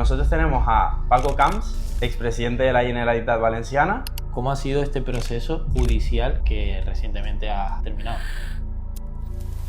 nosotros tenemos a Paco Camps, expresidente de la Generalitat Valenciana. ¿Cómo ha sido este proceso judicial que recientemente ha terminado?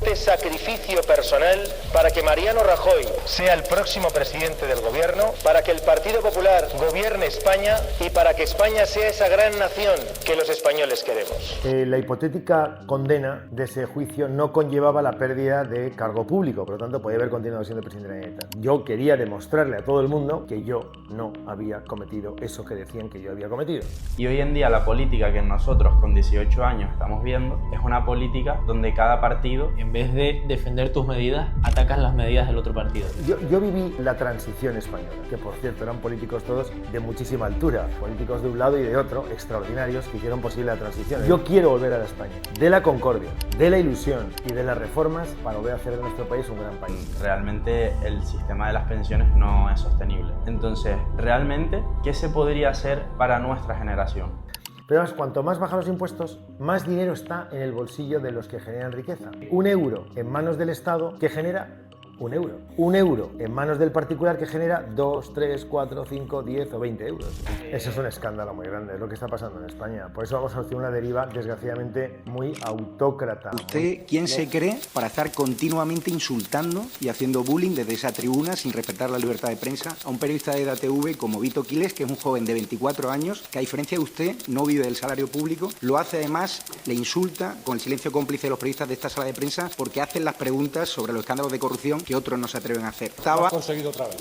Este sacrificio personal para que Mariano Rajoy sea el próximo presidente del gobierno, para que el Partido Popular gobierne España y para que España sea esa gran nación que los españoles queremos. La hipotética condena de ese juicio no conllevaba la pérdida de cargo público, por lo tanto podía haber continuado siendo presidente de la Generalitat. Yo quería demostrarle a todo el mundo que yo no había cometido eso que decían que yo había cometido. Y hoy en día la política que nosotros con 18 años estamos viendo es una política donde cada partido, En vez de defender tus medidas, atacas las medidas del otro partido. Yo viví la transición española, que por cierto eran políticos todos de muchísima altura, políticos de un lado y de otro, extraordinarios, que hicieron posible la transición. Yo quiero volver a la España de la concordia, de la ilusión y de las reformas para volver a hacer de nuestro país un gran país. realmente el sistema de las pensiones no es sostenible. Entonces, realmente, ¿qué se podría hacer para nuestra generación? Pero además, cuanto más bajan los impuestos, más dinero está en el bolsillo de los que generan riqueza. Un euro en manos del Estado que genera un euro. Un euro en manos del particular que genera 2, 3, 4, 5, 10 o 20 euros. Eso es un escándalo muy grande, es lo que está pasando en España. Por eso vamos a hacer una deriva, desgraciadamente, muy autócrata. ¿Usted quién se cree para estar continuamente insultando y haciendo bullying desde esa tribuna sin respetar la libertad de prensa a un periodista de EDATV como Vito Quiles, que es un joven de 24 años, que a diferencia de usted no vive del salario público, lo hace además, le insulta con el silencio cómplice de los periodistas de esta sala de prensa porque hacen las preguntas sobre los escándalos de corrupción que otros no se atreven a hacer. Lo has conseguido otra vez.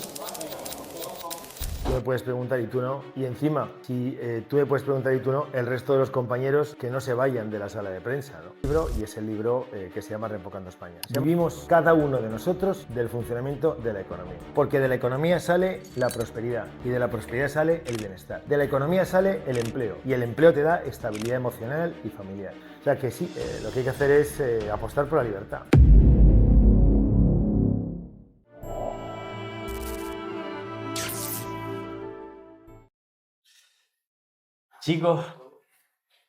Tú me puedes preguntar y tú no. Y encima, si tú me puedes preguntar y tú no, el resto de los compañeros que no se vayan de la sala de prensa, ¿no? Y es el libro que se llama Reempocando España. Vivimos cada uno de nosotros del funcionamiento de la economía. Porque de la economía sale la prosperidad y de la prosperidad sale el bienestar. De la economía sale el empleo y el empleo te da estabilidad emocional y familiar. O sea que sí, lo que hay que hacer es apostar por la libertad. Chicos,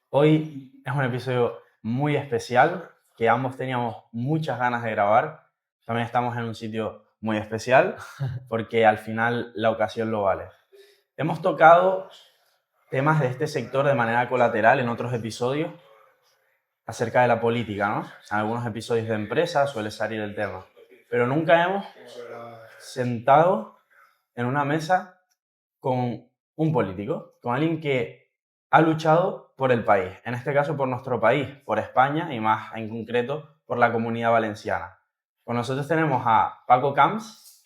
hoy es un episodio muy especial que ambos teníamos muchas ganas de grabar. También estamos en un sitio muy especial porque al final la ocasión lo vale. Hemos tocado temas de este sector de manera colateral en otros episodios acerca de la política, ¿no? En algunos episodios de empresa suele salir el tema, pero nunca hemos sentado en una mesa con un político, con alguien que ha luchado por el país, en este caso por nuestro país, por España y más en concreto por la Comunidad Valenciana. Con nosotros tenemos a Paco Camps,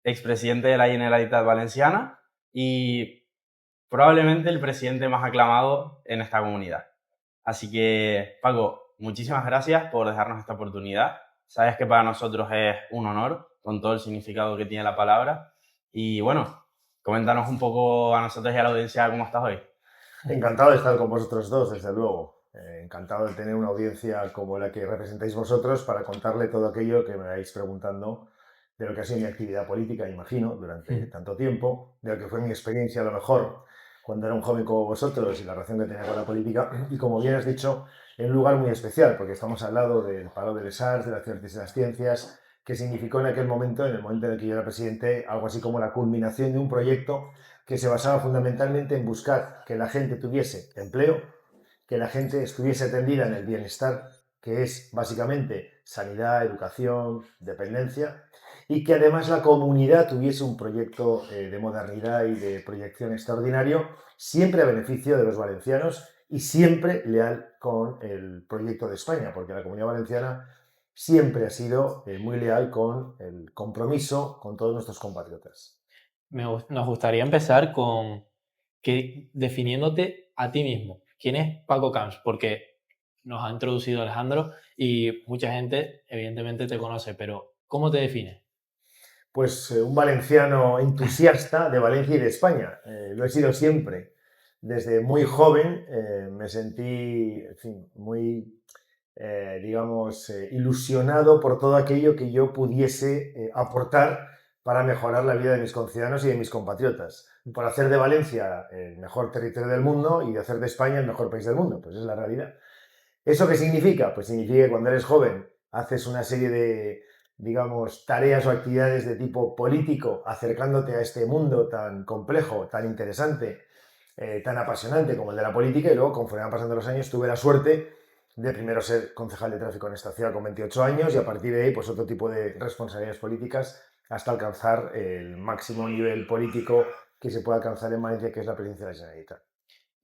expresidente de la Generalitat Valenciana y probablemente el presidente más aclamado en esta comunidad. Así que, Paco, muchísimas gracias por dejarnos esta oportunidad. Sabes que para nosotros es un honor, con todo el significado que tiene la palabra. Y bueno, coméntanos un poco a nosotros y a la audiencia cómo estás hoy. Encantado de estar con vosotros dos, desde luego. Encantado de tener una audiencia como la que representáis vosotros para contarle todo aquello que me vais preguntando de lo que ha sido mi actividad política, imagino, durante tanto tiempo, de lo que fue mi experiencia a lo mejor cuando era un joven como vosotros y la relación que tenía con la política. Y como bien has dicho, en un lugar muy especial, porque estamos al lado del Palo de les Arts, de las Artes y las Ciencias, que significó en aquel momento, en el momento en el que yo era presidente, algo así como la culminación de un proyecto que se basaba fundamentalmente en buscar que la gente tuviese empleo, que la gente estuviese atendida en el bienestar, que es básicamente sanidad, educación, dependencia, y que además la comunidad tuviese un proyecto de modernidad y de proyección extraordinario, siempre a beneficio de los valencianos y siempre leal con el proyecto de España, porque la Comunidad Valenciana siempre ha sido muy leal con el compromiso con todos nuestros compatriotas. Nos gustaría empezar definiéndote a ti mismo. ¿Quién es Paco Camps? Porque nos ha introducido Alejandro y mucha gente evidentemente te conoce, pero ¿cómo te defines? Pues un valenciano entusiasta de Valencia y de España. Lo he sido siempre. Desde muy joven me sentí, en fin, muy, ilusionado por todo aquello que yo pudiese aportar para mejorar la vida de mis conciudadanos y de mis compatriotas. Por hacer de Valencia el mejor territorio del mundo y de hacer de España el mejor país del mundo. Pues es la realidad. ¿Eso qué significa? Pues significa que cuando eres joven haces una serie de digamos, tareas o actividades de tipo político, acercándote a este mundo tan complejo, tan interesante, tan apasionante como el de la política, y luego, conforme van pasando los años, tuve la suerte de primero ser concejal de tráfico en esta ciudad con 28 años y a partir de ahí, pues otro tipo de responsabilidades políticas hasta alcanzar el máximo nivel político que se puede alcanzar en Valencia, que es la presidencia de la Generalitat.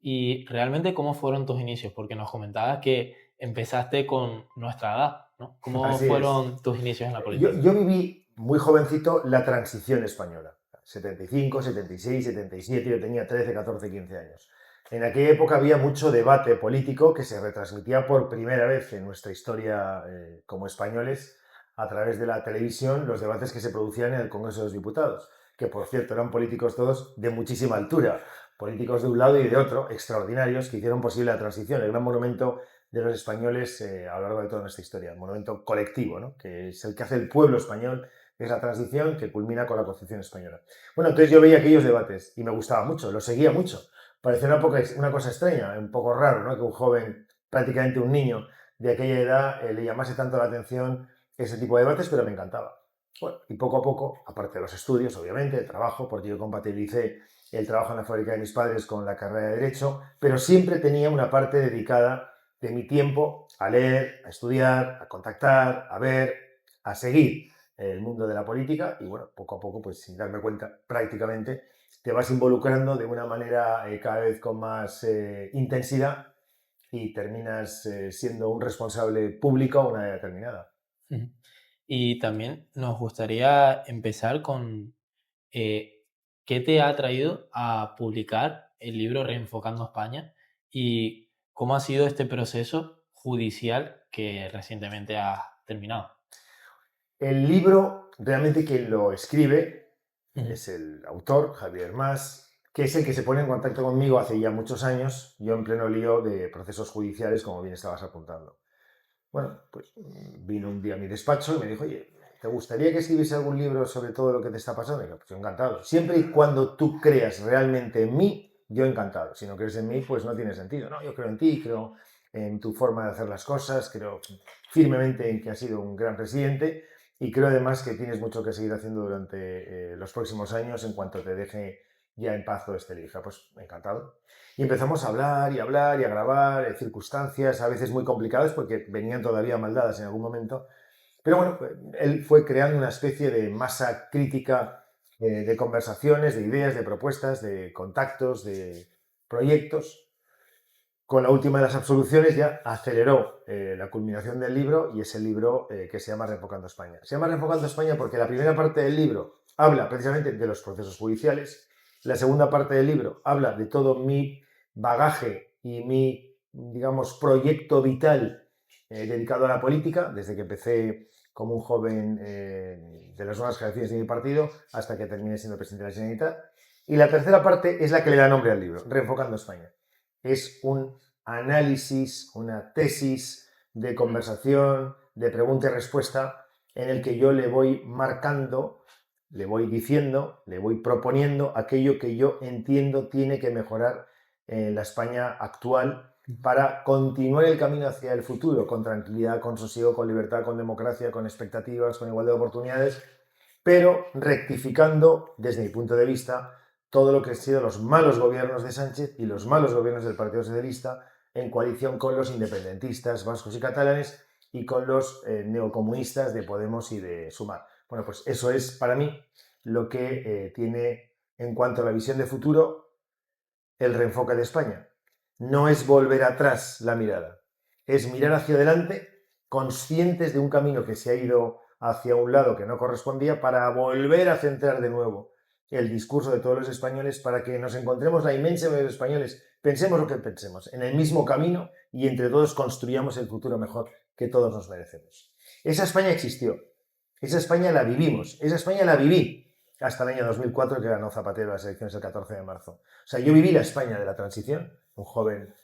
Y realmente, ¿cómo fueron tus inicios? Porque nos comentabas que empezaste con nuestra edad, ¿no? ¿Cómo Así fueron es. tus inicios en la política? Yo viví muy jovencito la transición española, 75, 76, 77, yo tenía 13, 14, 15 años. En aquella época había mucho debate político que se retransmitía por primera vez en nuestra historia como españoles a través de la televisión, los debates que se producían en el Congreso de los Diputados, que por cierto eran políticos todos de muchísima altura, políticos de un lado y de otro, extraordinarios, que hicieron posible la transición, el gran monumento de los españoles a lo largo de toda nuestra historia, el monumento colectivo, ¿no? Que es el que hace el pueblo español, es la transición que culmina con la Constitución española. Bueno, entonces yo veía aquellos debates y me gustaba mucho, lo seguía mucho. Parecía una cosa extraña, un poco raro, ¿no? Que un joven, prácticamente un niño de aquella edad, le llamase tanto la atención ese tipo de debates, pero me encantaba. Bueno, y poco a poco, aparte de los estudios, obviamente, el trabajo, porque yo compatibilicé el trabajo en la fábrica de mis padres con la carrera de Derecho, pero siempre tenía una parte dedicada de mi tiempo a leer, a estudiar, a contactar, a ver, a seguir el mundo de la política y bueno, poco a poco, pues sin darme cuenta, prácticamente te vas involucrando de una manera cada vez con más intensidad y terminas siendo un responsable público a una edad determinada. Ujú. Y también nos gustaría empezar con qué te ha traído a publicar el libro Reenfocando España y cómo ha sido este proceso judicial que recientemente has terminado. El libro, realmente quien lo escribe Ujú. es el autor, Javier Mas, que es el que se pone en contacto conmigo hace ya muchos años, yo en pleno lío de procesos judiciales, como bien estabas apuntando. Bueno, pues vino un día a mi despacho y me dijo, oye, ¿te gustaría que escribiese algún libro sobre todo lo que te está pasando? Y digo, pues yo encantado. Siempre y cuando tú creas realmente en mí, yo encantado. Si no crees en mí, pues no tiene sentido. No, yo creo en ti, creo en tu forma de hacer las cosas, creo firmemente en que has sido un gran presidente y creo además que tienes mucho que seguir haciendo durante los próximos años en cuanto te deje ya en paz todo este libro. Pues encantado. Y empezamos a hablar y a hablar y a grabar circunstancias a veces muy complicadas porque venían todavía mal dadas en algún momento. Pero bueno, él fue creando una especie de masa crítica de conversaciones, de ideas, de propuestas, de contactos, de proyectos. Con la última de las absoluciones ya aceleró la culminación del libro y es el libro que se llama Reenfocando España. Se llama Reenfocando España porque la primera parte del libro habla precisamente de los procesos judiciales, la segunda parte del libro habla de todo mi bagaje y mi, digamos, proyecto vital dedicado a la política, desde que empecé como un joven de las nuevas generaciones de mi partido hasta que terminé siendo presidente de la Generalitat. Y la tercera parte es la que le da nombre al libro, Reenfocando España. Es un análisis, una tesis de conversación, de pregunta y respuesta, en el que yo le voy marcando, le voy diciendo, le voy proponiendo aquello que yo entiendo tiene que mejorar en la España actual para continuar el camino hacia el futuro, con tranquilidad, con sosiego, con libertad, con democracia, con expectativas, con igualdad de oportunidades, pero rectificando, desde mi punto de vista, todo lo que han sido los malos gobiernos de Sánchez y los malos gobiernos del Partido Socialista en coalición con los independentistas vascos y catalanes y con los neocomunistas de Podemos y de Sumar. Bueno, pues eso es para mí lo que tiene en cuanto a la visión de futuro el reenfoque de España. No es volver atrás la mirada, es mirar hacia adelante conscientes de un camino que se ha ido hacia un lado que no correspondía para volver a centrar de nuevo el discurso de todos los españoles para que nos encontremos la inmensa mayoría de los españoles, pensemos lo que pensemos, en el mismo camino y entre todos construyamos el futuro mejor que todos nos merecemos. Esa España existió, esa España la vivimos, esa España la viví hasta el año 2004 que ganó Zapatero las elecciones el 14 de marzo. O sea, yo viví la España de la transición, un joven,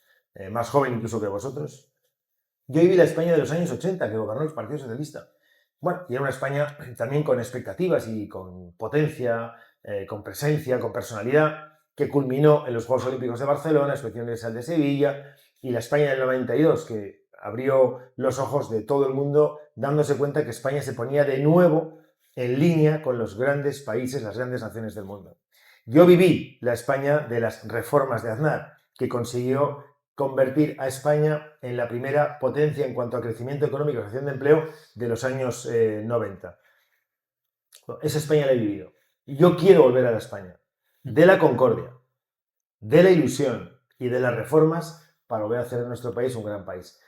más joven incluso que vosotros. Yo viví la España de los años 80 que gobernó el Partido Socialista. Bueno, y era una España también con expectativas y con potencia, con presencia, con personalidad, que culminó en los Juegos Olímpicos de Barcelona, Expedición Universal de Sevilla, y la España del 92, que abrió los ojos de todo el mundo, dándose cuenta que España se ponía de nuevo en línea con los grandes países, las grandes naciones del mundo. Yo viví la España de las reformas de Aznar, que consiguió convertir a España en la primera potencia en cuanto a crecimiento económico y creación de empleo de los años 90. Esa España la he vivido. Y yo quiero volver a la España de la concordia, de la ilusión y de las reformas para volver a hacer de nuestro país un gran país.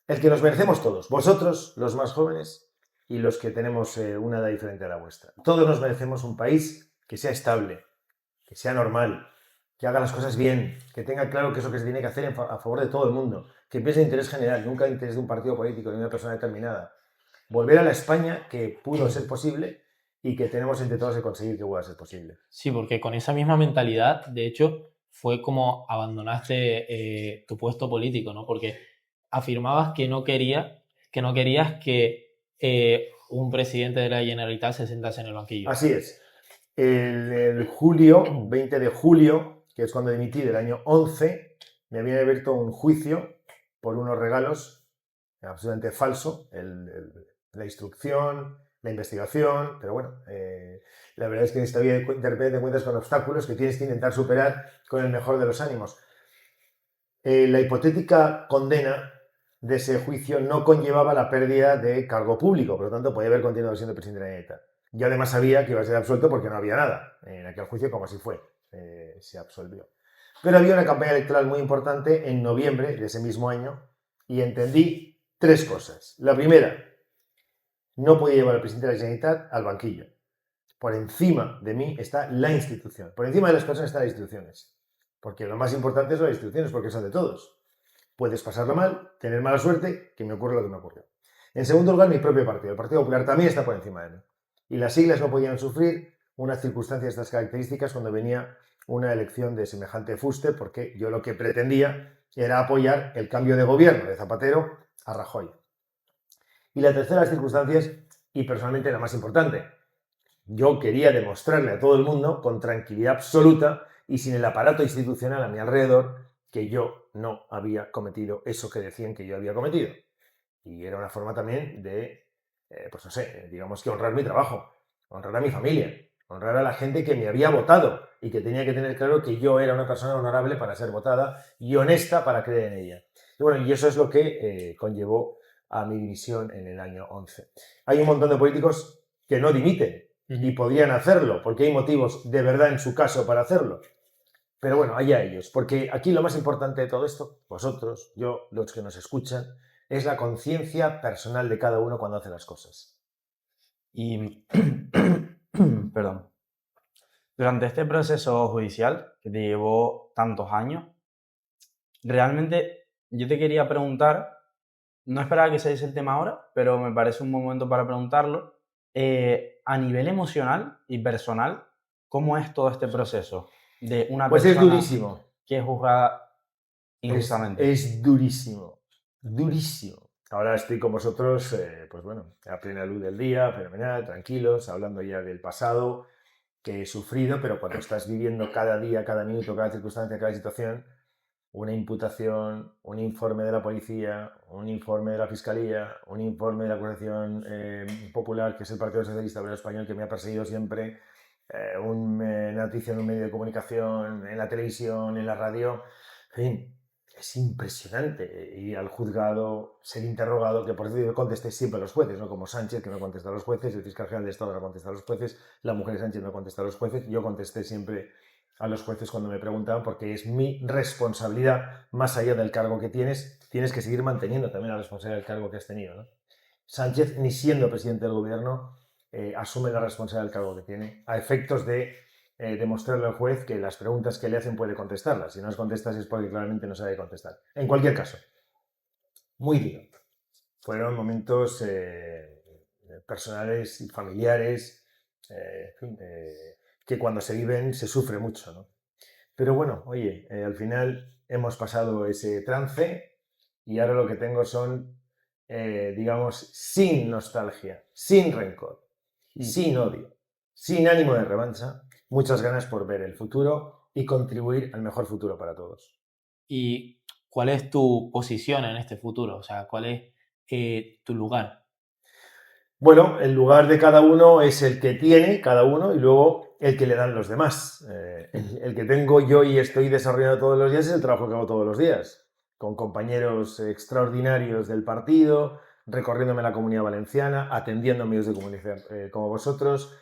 El que nos merecemos todos, vosotros, los más jóvenes, y los que tenemos una edad diferente a la vuestra. Todos nos merecemos un país que sea estable, que sea normal, que haga las cosas bien, que tenga claro qué es lo que se tiene que hacer a favor de todo el mundo, que piense en interés general, nunca en interés de un partido político ni de una persona determinada. Volver a la España que pudo ser posible y que tenemos entre todos que conseguir que pueda ser posible. Sí, porque con esa misma mentalidad, de hecho, fue como abandonaste tu puesto político, ¿no? Porque afirmabas que no querías que un presidente de la Generalitat se sentase en el banquillo. Así es. El julio, 20 de julio, que es cuando dimití del año 11, me había abierto un juicio por unos regalos absolutamente falso, la instrucción, la investigación, pero bueno, la verdad es que en esta vida de repente te encuentras con obstáculos que tienes que intentar superar con el mejor de los ánimos. La hipotética condena de ese juicio no conllevaba la pérdida de cargo público, por lo tanto podía haber continuado siendo presidente de la Generalitat. Yo además sabía que iba a ser absuelto porque no había nada en aquel juicio, como así fue, se absolvió. Pero había una campaña electoral muy importante en noviembre de ese mismo año y entendí tres cosas. La primera, no podía llevar al presidente de la Generalitat al banquillo. Por encima de mí está la institución. Por encima de las personas están las instituciones. Porque lo más importante son las instituciones, porque son de todos. Puedes pasarlo mal, tener mala suerte, que me ocurre lo que me ocurrió. En segundo lugar, mi propio partido. El Partido Popular también está por encima de mí. Y las siglas no podían sufrir una circunstancia de estas características cuando venía una elección de semejante fuste, porque yo lo que pretendía era apoyar el cambio de gobierno de Zapatero a Rajoy. Y la tercera de las circunstancias, y personalmente la más importante, yo quería demostrarle a todo el mundo, con tranquilidad absoluta y sin el aparato institucional a mi alrededor, que yo no había cometido eso que decían que yo había cometido. Y era una forma también de, pues no sé, digamos que honrar mi trabajo, honrar a mi familia, honrar a la gente que me había votado y que tenía que tener claro que yo era una persona honorable para ser votada y honesta para creer en ella. Y bueno, y eso es lo que conllevó a mi dimisión en el año 11. Hay un montón de políticos que no dimiten y podrían hacerlo, porque hay motivos de verdad en su caso para hacerlo. Pero bueno, allá ellos, porque aquí lo más importante de todo esto, vosotros, yo, los que nos escuchan, es la conciencia personal de cada uno cuando hace las cosas. Y, perdón, durante este proceso judicial que te llevó tantos años, realmente yo te quería preguntar, no esperaba que se diese el tema ahora, pero me parece un buen momento para preguntarlo, a nivel emocional y personal, ¿cómo es todo este proceso de una Pues persona es durísimo. que es juzgada injustamente? Es durísimo, durísimo. Ahora estoy con vosotros, pues bueno, a plena luz del día, fenomenal, tranquilos, hablando ya del pasado que he sufrido, pero cuando estás viviendo cada día, cada minuto, cada circunstancia, cada situación, una imputación, un informe de la policía, un informe de la fiscalía, un informe de la acusación popular, que es el Partido Socialista Obrero Español, que me ha perseguido siempre, una noticia en un medio de comunicación, en la televisión, en la radio, en fin, es impresionante ir al juzgado, ser interrogado, que por eso yo contesté siempre a los jueces, no como Sánchez, que no contesta a los jueces, el fiscal general de Estado no contesta a los jueces, la mujer de Sánchez no contesta a los jueces, yo contesté siempre a los jueces cuando me preguntaban, porque es mi responsabilidad, más allá del cargo que tienes que seguir manteniendo también la responsabilidad del cargo que has tenido, ¿no? Sánchez, ni siendo presidente del gobierno, asume la responsabilidad del cargo que tiene, a efectos de demostrarle al juez que las preguntas que le hacen puede contestarlas. Si no las contestas es porque claramente no sabe contestar. En cualquier caso, muy duro. Fueron momentos personales y familiares que cuando se viven se sufre mucho, ¿no? Pero bueno, oye, al final hemos pasado ese trance y ahora lo que tengo son, digamos, sin nostalgia, sin rencor, sin odio, sin ánimo de revancha, muchas ganas por ver el futuro y contribuir al mejor futuro para todos. Y ¿cuál es tu posición en este futuro? O sea, ¿cuál es tu lugar? Bueno, el lugar de cada uno es el que tiene cada uno y luego el que le dan los demás. El que tengo yo y estoy desarrollando todos los días es el trabajo que hago todos los días, con compañeros extraordinarios del partido, recorriéndome la Comunidad Valenciana, atendiendo medios de comunicación como vosotros,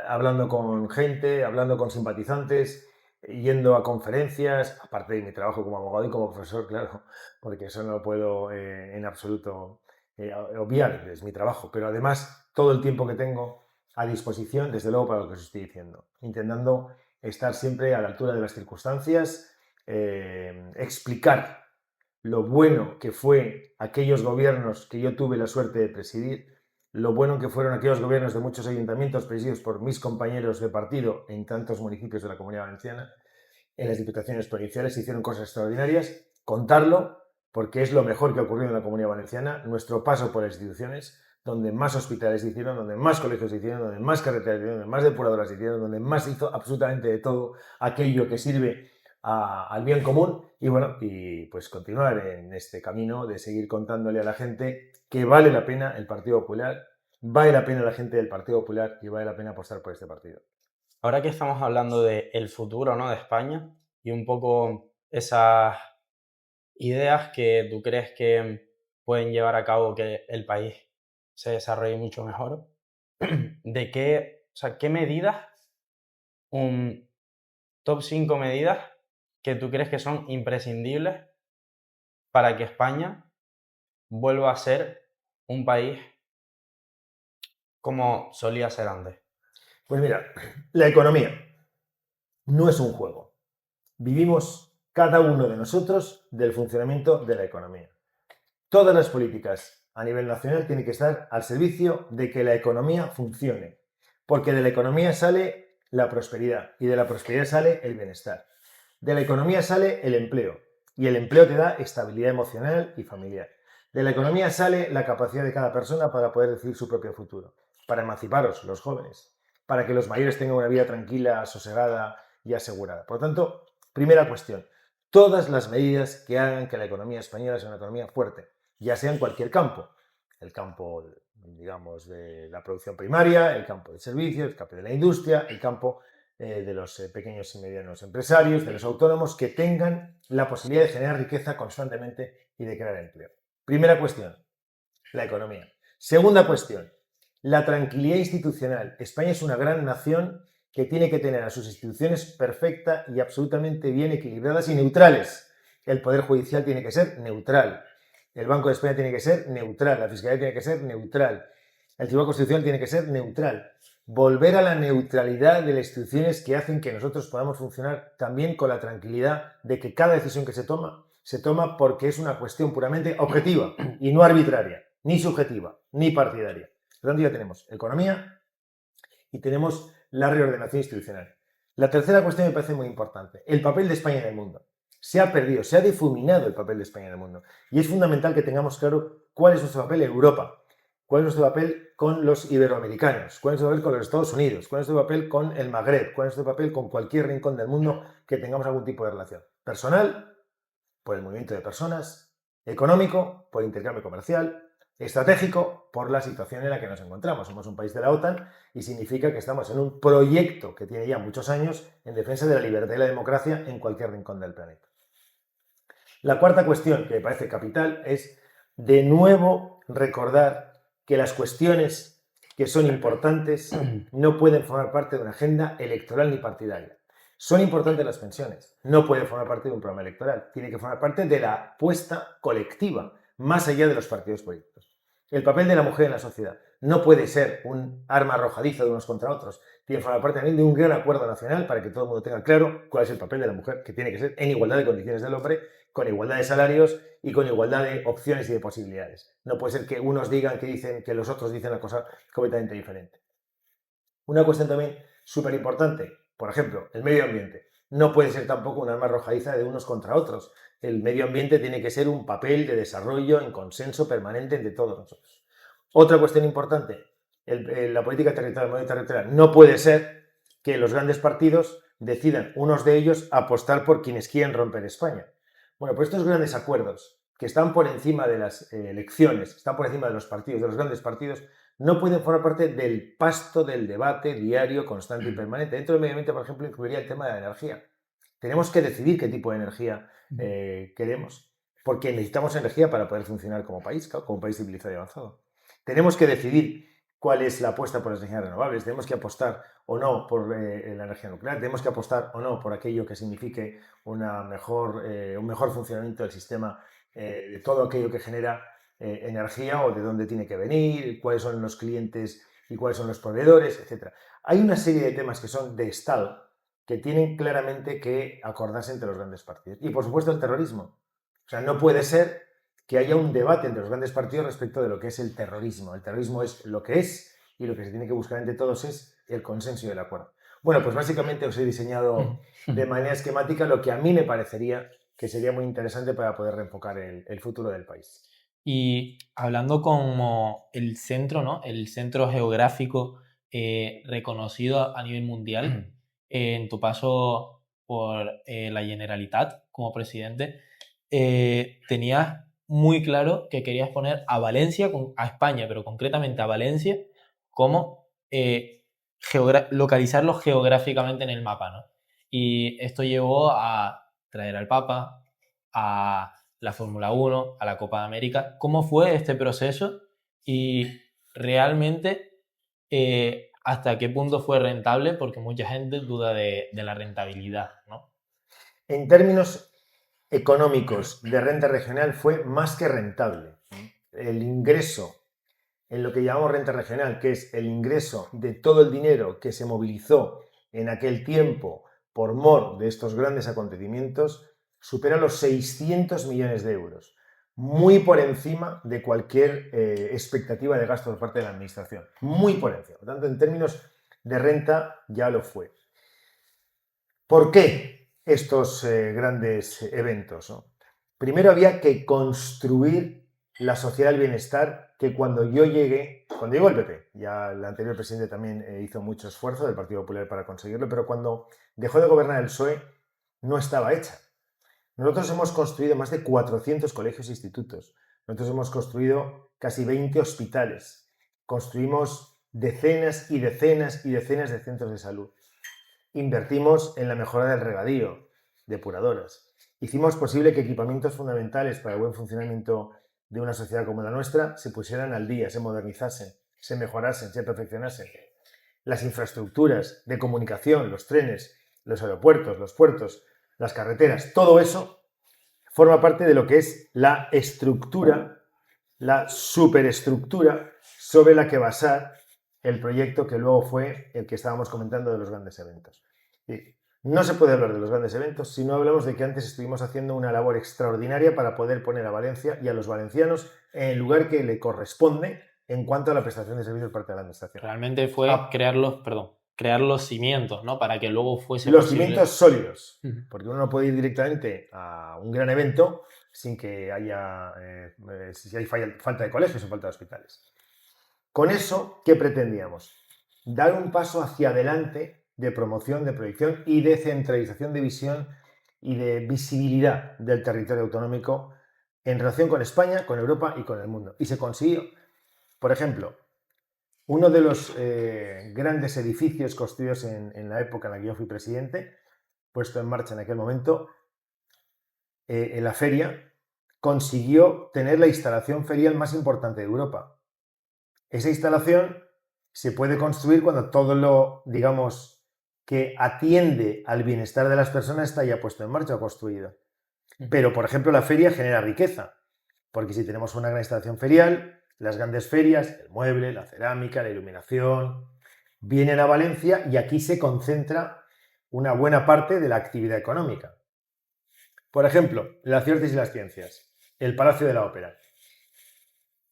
hablando con gente, hablando con simpatizantes, yendo a conferencias, aparte de mi trabajo como abogado y como profesor, claro, porque eso no lo puedo en absoluto obviar, es mi trabajo, pero además todo el tiempo que tengo a disposición, desde luego, para lo que os estoy diciendo, intentando estar siempre a la altura de las circunstancias, explicar lo bueno que fue aquellos gobiernos que yo tuve la suerte de presidir, lo bueno que fueron aquellos gobiernos de muchos ayuntamientos presididos por mis compañeros de partido en tantos municipios de la Comunidad Valenciana, en las diputaciones provinciales se hicieron cosas extraordinarias, contarlo, porque es lo mejor que ha ocurrido en la Comunidad Valenciana, nuestro paso por las instituciones, donde más hospitales se hicieron, donde más colegios se hicieron, donde más carreteras se hicieron, donde más depuradoras se hicieron, donde más se hizo absolutamente de todo aquello que sirve al bien común y bueno, y pues continuar en este camino de seguir contándole a la gente que vale la pena el Partido Popular, vale la pena la gente del Partido Popular y vale la pena apostar por este partido. Ahora que estamos hablando del futuro, ¿no?, de España y un poco esas ideas que tú crees que pueden llevar a cabo que el país se desarrolle mucho mejor, ¿qué medidas, un top 5 medidas que tú crees que son imprescindibles para que España vuelva a ser un país como solía ser antes? Pues mira, la economía no es un juego. Vivimos cada uno de nosotros del funcionamiento de la economía. Todas las políticas a nivel nacional tienen que estar al servicio de que la economía funcione, porque de la economía sale la prosperidad y de la prosperidad sale el bienestar. De la economía sale el empleo y el empleo te da estabilidad emocional y familiar. De la economía sale la capacidad de cada persona para poder decidir su propio futuro, para emanciparos, los jóvenes, para que los mayores tengan una vida tranquila, sosegada y asegurada. Por lo tanto, primera cuestión, todas las medidas que hagan que la economía española sea una economía fuerte, ya sea en cualquier campo, el campo, digamos, de la producción primaria, el campo de servicios, el campo de la industria, el campo de los pequeños y medianos empresarios, de los autónomos, que tengan la posibilidad de generar riqueza constantemente y de crear empleo. Primera cuestión, la economía. Segunda cuestión, la tranquilidad institucional. España es una gran nación que tiene que tener a sus instituciones perfectas y absolutamente bien equilibradas y neutrales. El Poder Judicial tiene que ser neutral. El Banco de España tiene que ser neutral. La Fiscalía tiene que ser neutral. El Tribunal Constitucional tiene que ser neutral. Volver a la neutralidad de las instituciones que hacen que nosotros podamos funcionar también con la tranquilidad de que cada decisión que se toma porque es una cuestión puramente objetiva y no arbitraria, ni subjetiva, ni partidaria. Por lo tanto, ya tenemos economía y tenemos la reordenación institucional. La tercera cuestión me parece muy importante, el papel de España en el mundo. Se ha perdido, se ha difuminado el papel de España en el mundo. Y es fundamental que tengamos claro cuál es nuestro papel en Europa, cuál es nuestro papel con los iberoamericanos, cuál es nuestro papel con los Estados Unidos, cuál es nuestro papel con el Magreb, cuál es nuestro papel con cualquier rincón del mundo que tengamos algún tipo de relación. Personal, por el movimiento de personas; económico, por el intercambio comercial; estratégico, por la situación en la que nos encontramos. Somos un país de la OTAN y significa que estamos en un proyecto que tiene ya muchos años en defensa de la libertad y la democracia en cualquier rincón del planeta. La cuarta cuestión, que me parece capital, es de nuevo recordar que las cuestiones que son importantes no pueden formar parte de una agenda electoral ni partidaria. Son importantes las pensiones, no pueden formar parte de un programa electoral, tiene que formar parte de la apuesta colectiva, más allá de los partidos políticos. El papel de la mujer en la sociedad no puede ser un arma arrojadiza de unos contra otros, tiene que formar parte también de un gran acuerdo nacional para que todo el mundo tenga claro cuál es el papel de la mujer, que tiene que ser en igualdad de condiciones del hombre, con igualdad de salarios y con igualdad de opciones y de posibilidades. No puede ser que unos digan que los otros dicen una cosa completamente diferente. Una cuestión también súper importante, por ejemplo, el medio ambiente. No puede ser tampoco un arma arrojadiza de unos contra otros. El medio ambiente tiene que ser un papel de desarrollo en consenso permanente entre todos nosotros. Otra cuestión importante, la política territorial, el modelo territorial. No puede ser que los grandes partidos decidan, unos de ellos, apostar por quienes quieren romper España. Bueno, pues estos grandes acuerdos que están por encima de las elecciones, están por encima de los partidos, de los grandes partidos, no pueden formar parte del pasto del debate diario, constante y permanente. Dentro del medio ambiente, por ejemplo, incluiría el tema de la energía. Tenemos que decidir qué tipo de energía queremos, porque necesitamos energía para poder funcionar como país civilizado y avanzado. Tenemos que decidir cuál es la apuesta por las energías renovables, tenemos que apostar o no por la energía nuclear, tenemos que apostar o no por aquello que signifique un mejor funcionamiento del sistema, de todo aquello que genera energía o de dónde tiene que venir, cuáles son los clientes y cuáles son los proveedores, etc. Hay una serie de temas que son de Estado que tienen claramente que acordarse entre los grandes partidos. Y, por supuesto, el terrorismo. O sea, no puede ser que haya un debate entre los grandes partidos respecto de lo que es el terrorismo. El terrorismo es lo que es y lo que se tiene que buscar entre todos es el consenso y el acuerdo. Bueno, pues básicamente os he diseñado de manera esquemática lo que a mí me parecería que sería muy interesante para poder reenfocar el futuro del país. Y hablando como el centro, ¿no? El centro geográfico reconocido a nivel mundial, en tu paso por la Generalitat como presidente, tenías muy claro que querías poner a Valencia, a España, pero concretamente a Valencia, como localizarlo geográficamente en el mapa, ¿no? Y esto llevó a traer al Papa, a la Fórmula 1, a la Copa de América. ¿Cómo fue este proceso? Y realmente, ¿hasta qué punto fue rentable? Porque mucha gente duda de la rentabilidad, ¿no? En términos económicos de renta regional fue más que rentable. El ingreso en lo que llamamos renta regional, que es el ingreso de todo el dinero que se movilizó en aquel tiempo por mor de estos grandes acontecimientos, supera los 600 millones de euros, muy por encima de cualquier expectativa de gasto por parte de la administración, muy por encima. Por tanto, en términos de renta ya lo fue. ¿Por qué estos grandes eventos, ¿no? Primero había que construir la sociedad del bienestar que cuando llegó el PP, ya el anterior presidente también hizo mucho esfuerzo del Partido Popular para conseguirlo, pero cuando dejó de gobernar el PSOE no estaba hecha. Nosotros hemos construido más de 400 colegios e institutos, nosotros hemos construido casi 20 hospitales, construimos decenas y decenas y decenas de centros de salud. Invertimos en la mejora del regadío, depuradoras. Hicimos posible que equipamientos fundamentales para el buen funcionamiento de una sociedad como la nuestra se pusieran al día, se modernizasen, se mejorasen, se perfeccionasen. Las infraestructuras de comunicación, los trenes, los aeropuertos, los puertos, las carreteras, todo eso forma parte de lo que es la estructura, la superestructura sobre la que basar el proyecto que luego fue el que estábamos comentando de los grandes eventos. Y no se puede hablar de los grandes eventos si no hablamos de que antes estuvimos haciendo una labor extraordinaria para poder poner a Valencia y a los valencianos en el lugar que le corresponde en cuanto a la prestación de servicios por parte de la administración. Realmente fue crear los cimientos, ¿no? Para que luego fuese los posible. Cimientos sólidos, porque uno no puede ir directamente a un gran evento sin que haya si hay falta de colegios o falta de hospitales. Con eso, ¿qué pretendíamos? Dar un paso hacia adelante de promoción, de proyección y de centralización de visión y de visibilidad del territorio autonómico en relación con España, con Europa y con el mundo. Y se consiguió. Por ejemplo, uno de los grandes edificios construidos en la época en la que yo fui presidente, puesto en marcha en aquel momento, en la feria, consiguió tener la instalación ferial más importante de Europa. Esa instalación se puede construir cuando todo lo, digamos, que atiende al bienestar de las personas está ya puesto en marcha o construido. Pero, por ejemplo, la feria genera riqueza, porque si tenemos una gran instalación ferial, las grandes ferias, el mueble, la cerámica, la iluminación, vienen a Valencia y aquí se concentra una buena parte de la actividad económica. Por ejemplo, las artes y las ciencias, el Palacio de la Ópera.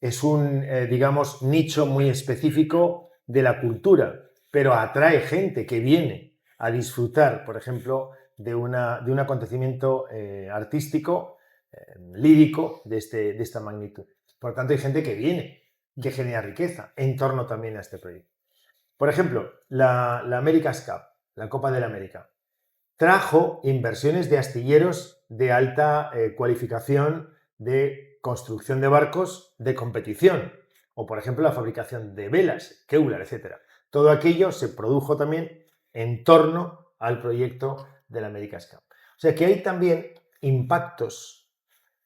Es un, digamos, nicho muy específico de la cultura, pero atrae gente que viene a disfrutar, por ejemplo, de un acontecimiento artístico, lírico de esta magnitud. Por tanto, hay gente que viene, que genera riqueza en torno también a este proyecto. Por ejemplo, la America's Cup, la Copa de la América. trajo inversiones de astilleros de alta cualificación de construcción de barcos de competición, o por ejemplo la fabricación de velas, Kevlar, etc. Todo aquello se produjo también en torno al proyecto del America's Cup. O sea que hay también impactos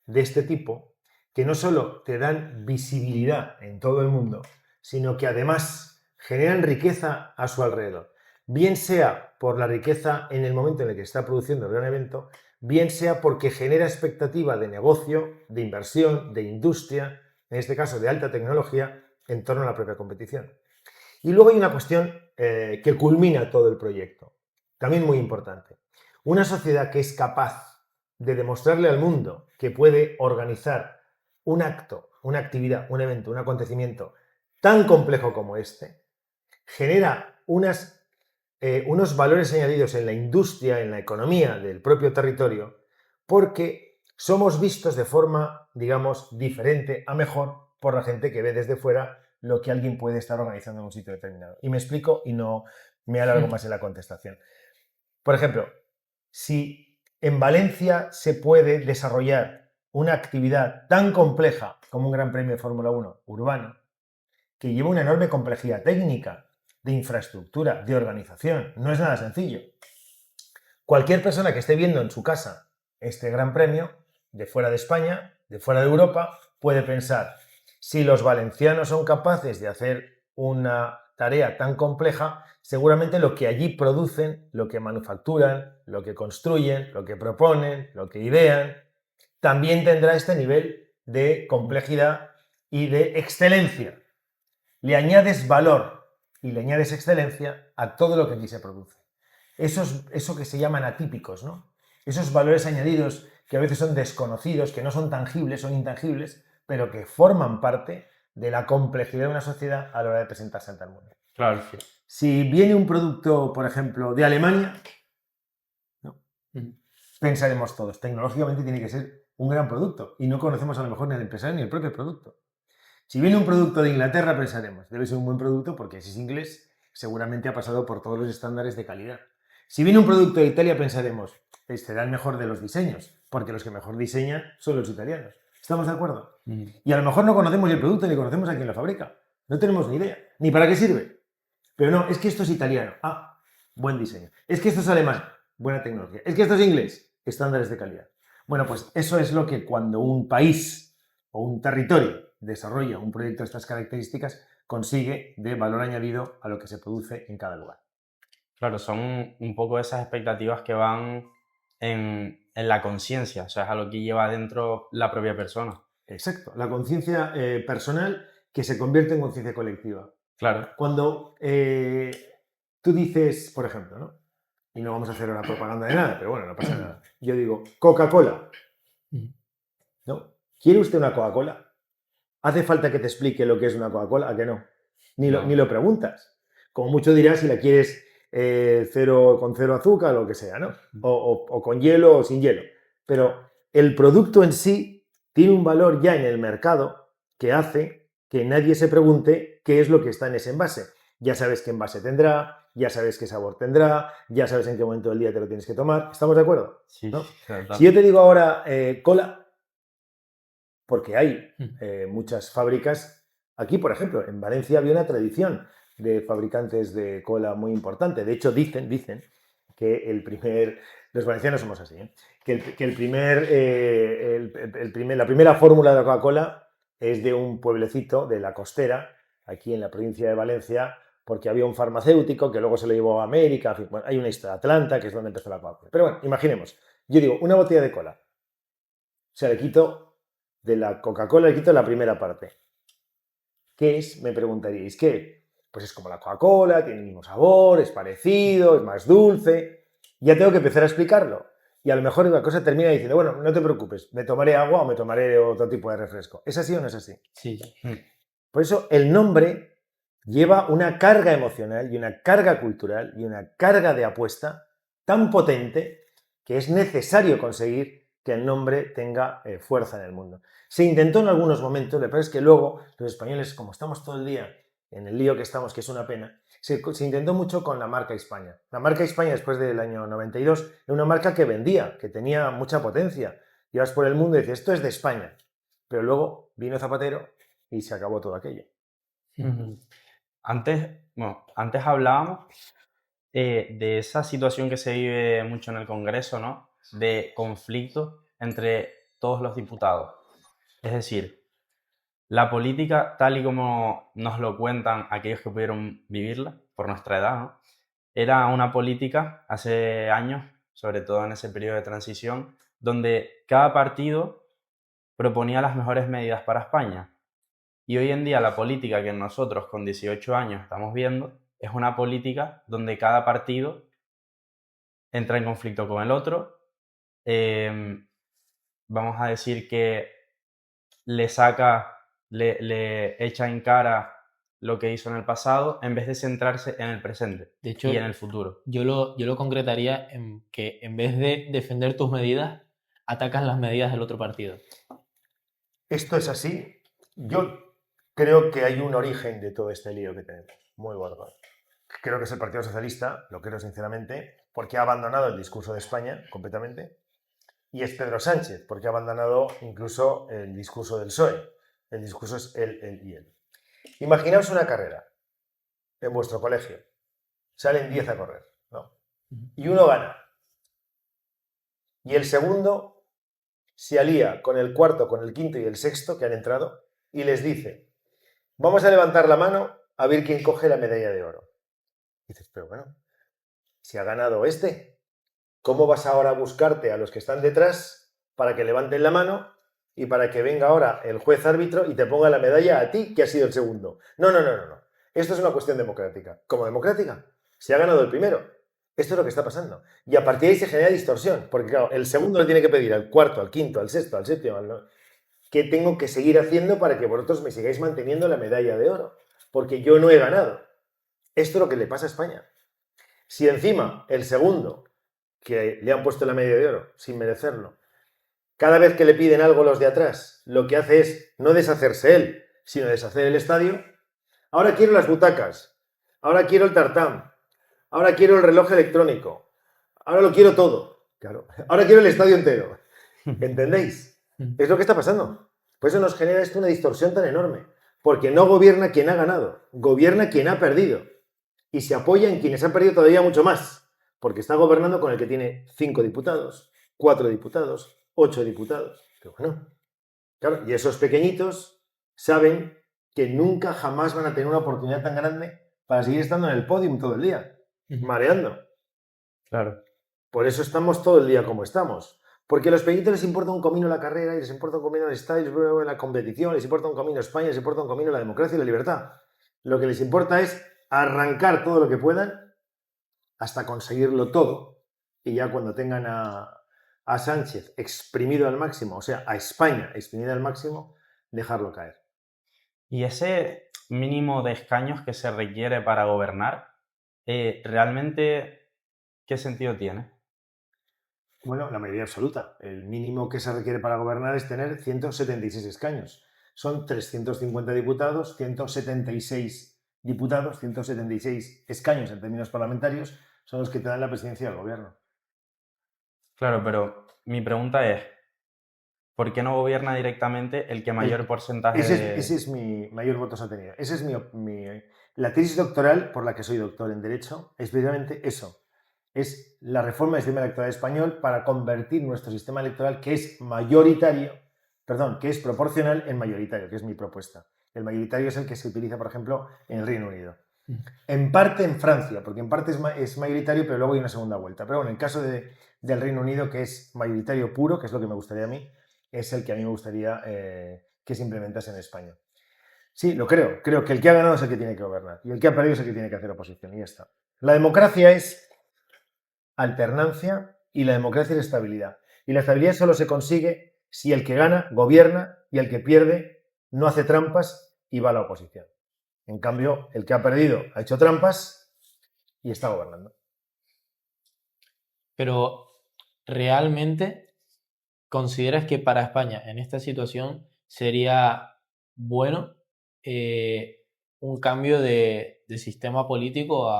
de este tipo que no solo te dan visibilidad en todo el mundo, sino que además generan riqueza a su alrededor. Bien sea por la riqueza en el momento en el que está produciendo el gran evento, bien sea porque genera expectativa de negocio, de inversión, de industria, en este caso de alta tecnología, en torno a la propia competición. Y luego hay una cuestión que culmina todo el proyecto, también muy importante. Una sociedad que es capaz de demostrarle al mundo que puede organizar un acto, una actividad, un evento, un acontecimiento tan complejo como este, genera unos valores añadidos en la industria, en la economía del propio territorio, porque somos vistos de forma, digamos, diferente a mejor por la gente que ve desde fuera lo que alguien puede estar organizando en un sitio determinado. Y me explico y no me alargo más en la contestación. Por ejemplo, si en Valencia se puede desarrollar una actividad tan compleja como un Gran Premio de Fórmula 1 urbano, que lleva una enorme complejidad técnica, de infraestructura, de organización, no es nada sencillo. Cualquier persona que esté viendo en su casa este Gran Premio, de fuera de España, de fuera de Europa, puede pensar, si los valencianos son capaces de hacer una tarea tan compleja, seguramente lo que allí producen, lo que manufacturan, lo que construyen, lo que proponen, lo que idean, también tendrá este nivel de complejidad y de excelencia. Le añades valor y le añades excelencia a todo lo que allí se produce. Eso que se llaman atípicos, ¿no? Esos valores añadidos que a veces son desconocidos, que no son tangibles, son intangibles, pero que forman parte de la complejidad de una sociedad a la hora de presentarse ante el mundo. Claro. Si viene un producto, por ejemplo, de Alemania, ¿no? Pensaremos todos, tecnológicamente tiene que ser un gran producto y no conocemos a lo mejor ni al empresario ni el propio producto. Si viene un producto de Inglaterra, pensaremos, debe ser un buen producto porque si es inglés, seguramente ha pasado por todos los estándares de calidad. Si viene un producto de Italia, pensaremos, será el mejor de los diseños, porque los que mejor diseñan son los italianos. ¿Estamos de acuerdo? Y a lo mejor no conocemos el producto ni conocemos a quién lo fabrica. No tenemos ni idea, ni para qué sirve. Pero no, es que esto es italiano. Ah, buen diseño. Es que esto es alemán. Buena tecnología. Es que esto es inglés. Estándares de calidad. Bueno, pues eso es lo que cuando un país o un territorio desarrolla un proyecto de estas características, consigue de valor añadido a lo que se produce en cada lugar. Claro, son un poco esas expectativas que van en la conciencia, o sea, es a lo que lleva dentro la propia persona. Exacto, la conciencia personal que se convierte en conciencia colectiva. Claro. Cuando tú dices, por ejemplo, ¿no? Y no vamos a hacer una propaganda de nada, pero bueno, no pasa nada. Yo digo, Coca-Cola. ¿No? ¿Quiere usted una Coca-Cola? ¿Hace falta que te explique lo que es una Coca-Cola? ¿A que no? Ni lo preguntas. Como mucho dirás si la quieres con cero azúcar o lo que sea, ¿no? O con hielo o sin hielo. Pero el producto en sí tiene un valor ya en el mercado que hace que nadie se pregunte qué es lo que está en ese envase. Ya sabes qué envase tendrá, ya sabes qué sabor tendrá, ya sabes en qué momento del día te lo tienes que tomar. ¿Estamos de acuerdo? Sí, ¿no? claro. Si yo te digo ahora cola, porque hay muchas fábricas. Aquí, por ejemplo, en Valencia había una tradición de fabricantes de cola muy importante. De hecho, dicen que los valencianos somos así, que la primera fórmula de la Coca-Cola es de un pueblecito de la costera, aquí en la provincia de Valencia, porque había un farmacéutico que luego se lo llevó a América. En fin, bueno, hay una historia de Atlanta, que es donde empezó la Coca-Cola. Pero bueno, imaginemos, yo digo, una botella de cola, o sea, le quito de la Coca-Cola, le quito la primera parte. ¿Qué es? Me preguntaríais. ¿Qué? Pues es como la Coca-Cola, tiene el mismo sabor, es parecido, es más dulce. Ya tengo que empezar a explicarlo. Y a lo mejor una cosa termina diciendo, bueno, no te preocupes, me tomaré agua o me tomaré otro tipo de refresco. ¿Es así o no es así? Sí. Por eso el nombre lleva una carga emocional y una carga cultural y una carga de apuesta tan potente que es necesario conseguir que el nombre tenga fuerza en el mundo. Se intentó en algunos momentos, lo que pasa es que luego los españoles, como estamos todo el día en el lío que estamos, que es una pena, se intentó mucho con la marca España. La marca España, después del año 92, era una marca que vendía, que tenía mucha potencia. Ibas por el mundo y dices, esto es de España. Pero luego vino Zapatero y se acabó todo aquello. Antes hablábamos de esa situación que se vive mucho en el Congreso, ¿no? De conflicto entre todos los diputados. Es decir, la política, tal y como nos lo cuentan aquellos que pudieron vivirla por nuestra edad, ¿no? Era una política hace años, sobre todo en ese periodo de transición, donde cada partido proponía las mejores medidas para España. Y hoy en día la política que nosotros con 18 años estamos viendo es una política donde cada partido entra en conflicto con el otro. Vamos a decir que le echa en cara lo que hizo en el pasado en vez de centrarse en el presente De hecho, y en el futuro. yo lo concretaría en que en vez de defender tus medidas, atacas las medidas del otro partido. Esto es así. Yo creo que hay un origen de todo este lío que tenemos, muy gordo. Creo que es el Partido Socialista, lo creo sinceramente, porque ha abandonado el discurso de España completamente. Y es Pedro Sánchez, porque ha abandonado incluso el discurso del PSOE. El discurso es él y él. Imaginaos una carrera en vuestro colegio. Salen 10 a correr, ¿no? Y uno gana. Y el segundo se alía con el cuarto, con el quinto y el sexto que han entrado y les dice, vamos a levantar la mano a ver quién coge la medalla de oro. Y dices, pero bueno, si ha ganado este, ¿cómo vas ahora a buscarte a los que están detrás para que levanten la mano y para que venga ahora el juez árbitro y te ponga la medalla a ti, que has sido el segundo? No. Esto es una cuestión democrática. ¿Cómo democrática? Se ha ganado el primero. Esto es lo que está pasando. Y a partir de ahí se genera distorsión, porque claro, el segundo le tiene que pedir al cuarto, al quinto, al sexto, al séptimo, ¿qué tengo que seguir haciendo para que vosotros me sigáis manteniendo la medalla de oro? Porque yo no he ganado. Esto es lo que le pasa a España. Si encima el segundo, que le han puesto la medalla de oro sin merecerlo, cada vez que le piden algo los de atrás, lo que hace es no deshacerse él, sino deshacer el estadio. Ahora quiero las butacas, ahora quiero el tartán, ahora quiero el reloj electrónico, ahora lo quiero todo. Claro. Ahora quiero el estadio entero. ¿Entendéis? Es lo que está pasando. Por eso nos genera esto una distorsión tan enorme. Porque no gobierna quien ha ganado, gobierna quien ha perdido. Y se apoya en quienes han perdido todavía mucho más. Porque está gobernando con el que tiene 5 diputados, 4 diputados, 8 diputados. Pero bueno, claro, y esos pequeñitos saben que nunca jamás van a tener una oportunidad tan grande para seguir estando en el podium todo el día, mareando. Claro. Por eso estamos todo el día como estamos. Porque a los pequeñitos les importa un comino la carrera, y les importa un comino el estadio, les importa la competición, les importa un comino España, les importa un comino la democracia y la libertad. Lo que les importa es arrancar todo lo que puedan hasta conseguirlo todo. Y ya cuando tengan a Sánchez exprimido al máximo, o sea, a España exprimida al máximo, dejarlo caer. Y ese mínimo de escaños que se requiere para gobernar, ¿realmente qué sentido tiene? Bueno, la mayoría absoluta. El mínimo que se requiere para gobernar es tener 176 escaños. Son 350 diputados, 176 diputados, 176 escaños en términos parlamentarios, son los que te dan la presidencia del gobierno. Claro, pero mi pregunta es, ¿por qué no gobierna directamente el que mayor porcentaje de...? Ese es mi mayor votos ha tenido. Ese es la tesis doctoral por la que soy doctor en Derecho, es precisamente eso. Es la reforma del sistema electoral español para convertir nuestro sistema electoral, que es que es proporcional, en mayoritario, que es mi propuesta. El mayoritario es el que se utiliza, por ejemplo, en el Reino Unido. En parte en Francia, porque en parte es mayoritario, pero luego hay una segunda vuelta. Pero bueno, en el caso del Reino Unido, que es mayoritario puro, que es lo que me gustaría a mí, es el que a mí me gustaría que se implementase en España. Sí, lo creo. Creo que el que ha ganado es el que tiene que gobernar y el que ha perdido es el que tiene que hacer oposición. Y ya está. La democracia es alternancia y la democracia es estabilidad. Y la estabilidad solo se consigue si el que gana gobierna y el que pierde no hace trampas y va a la oposición. En cambio, el que ha perdido ha hecho trampas y está gobernando. Pero, ¿realmente consideras que para España en esta situación sería bueno un cambio de sistema político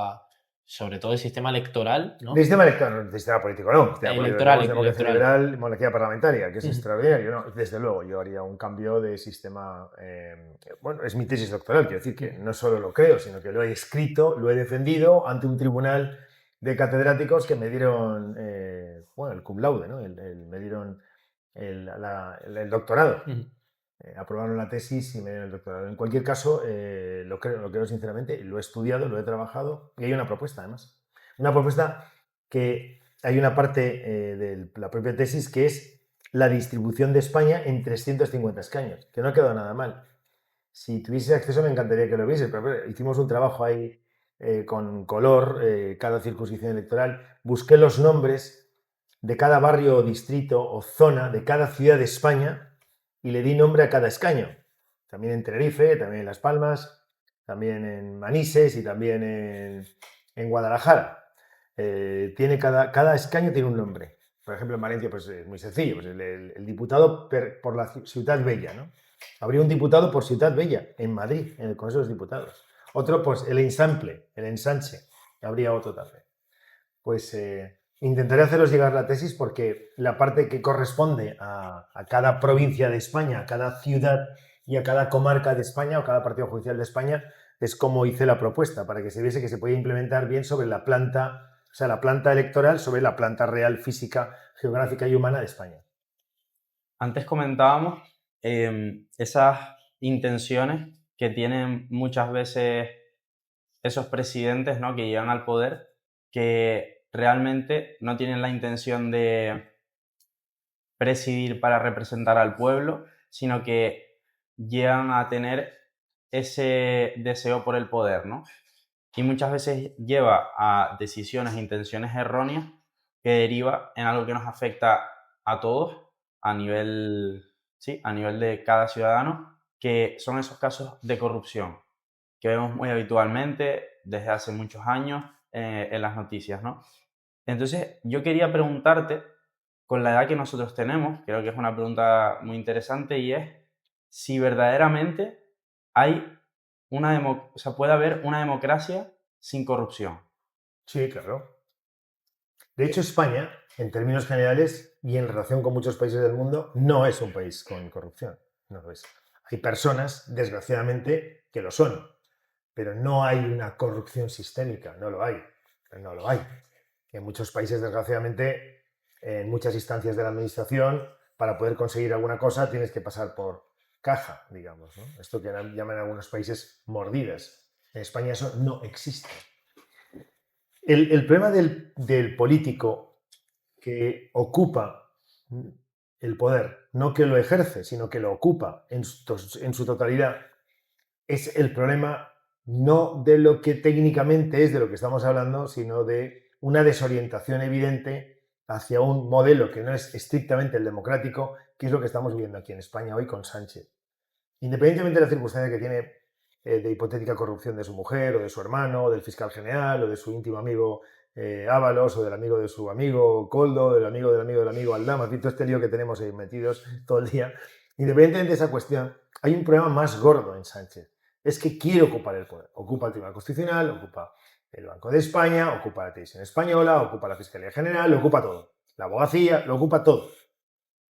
sobre todo el sistema electoral, ¿no? De sistema electoral, no de sistema político, no. Electoral, Democracia electoral. liberal, monarquía parlamentaria, que es extraordinario, ¿no? Desde luego, yo haría un cambio de sistema. Bueno, es mi tesis doctoral, quiero decir que no solo lo creo, sino que lo he escrito, lo he defendido ante un tribunal de catedráticos que me dieron, bueno, el cum laude, ¿no? Me dieron el doctorado. Aprobaron la tesis y me dieron el doctorado. En cualquier caso, lo creo sinceramente, lo he estudiado, lo he trabajado y hay una propuesta además. Una propuesta que hay una parte de la propia tesis que es la distribución de España en 350 escaños, que no ha quedado nada mal. Si tuviese acceso me encantaría que lo viese, pero hicimos un trabajo ahí con color, cada circunscripción electoral. Busqué los nombres de cada barrio o distrito o zona de cada ciudad de España y le di nombre a cada escaño. También en Tenerife, también en Las Palmas, también en Manises y también en Guadalajara. Cada escaño tiene un nombre. Por ejemplo, en Valencia pues, es muy sencillo. Pues el diputado por la Ciutat Bella, ¿no? Habría un diputado por Ciutat Bella en Madrid, en el Congreso de los Diputados. Otro, pues el ensanche. Habría otro también. Pues intentaré haceros llegar la tesis porque la parte que corresponde a cada provincia de España, a cada ciudad y a cada comarca de España o cada partido judicial de España es como hice la propuesta, para que se viese que se podía implementar bien sobre la planta, o sea, la planta electoral sobre la planta real, física, geográfica y humana de España. Antes comentábamos esas intenciones que tienen muchas veces esos presidentes, ¿no?, que llegan al poder, que realmente no tienen la intención de presidir para representar al pueblo, sino que llegan a tener ese deseo por el poder, ¿no? Y muchas veces lleva a decisiones e intenciones erróneas que deriva en algo que nos afecta a todos a nivel de cada ciudadano, que son esos casos de corrupción que vemos muy habitualmente desde hace muchos años en las noticias, ¿no? Entonces, yo quería preguntarte, con la edad que nosotros tenemos, creo que es una pregunta muy interesante, y es si verdaderamente puede haber una democracia sin corrupción. Sí, claro. De hecho, España, en términos generales y en relación con muchos países del mundo, no es un país con corrupción. No lo es. Hay personas, desgraciadamente, que lo son, pero no hay una corrupción sistémica, no lo hay. En muchos países, desgraciadamente, en muchas instancias de la administración, para poder conseguir alguna cosa tienes que pasar por caja, digamos, ¿no? Esto que llaman en algunos países mordidas. En España eso no existe. El problema del político que ocupa el poder, no que lo ejerce, sino que lo ocupa en su totalidad, es el problema no de lo que técnicamente es de lo que estamos hablando, sino de una desorientación evidente hacia un modelo que no es estrictamente el democrático, que es lo que estamos viendo aquí en España hoy con Sánchez. Independientemente de la circunstancia que tiene de hipotética corrupción de su mujer o de su hermano, o del fiscal general, o de su íntimo amigo Ábalos, o del amigo de su amigo Koldo, del amigo Aldama, todo este lío que tenemos ahí metidos todo el día. Independientemente de esa cuestión, hay un problema más gordo en Sánchez. Es que quiere ocupar el poder. Ocupa el Tribunal Constitucional, ocupa el Banco de España, ocupa la Televisión Española, ocupa la Fiscalía General, lo ocupa todo. La abogacía, lo ocupa todo.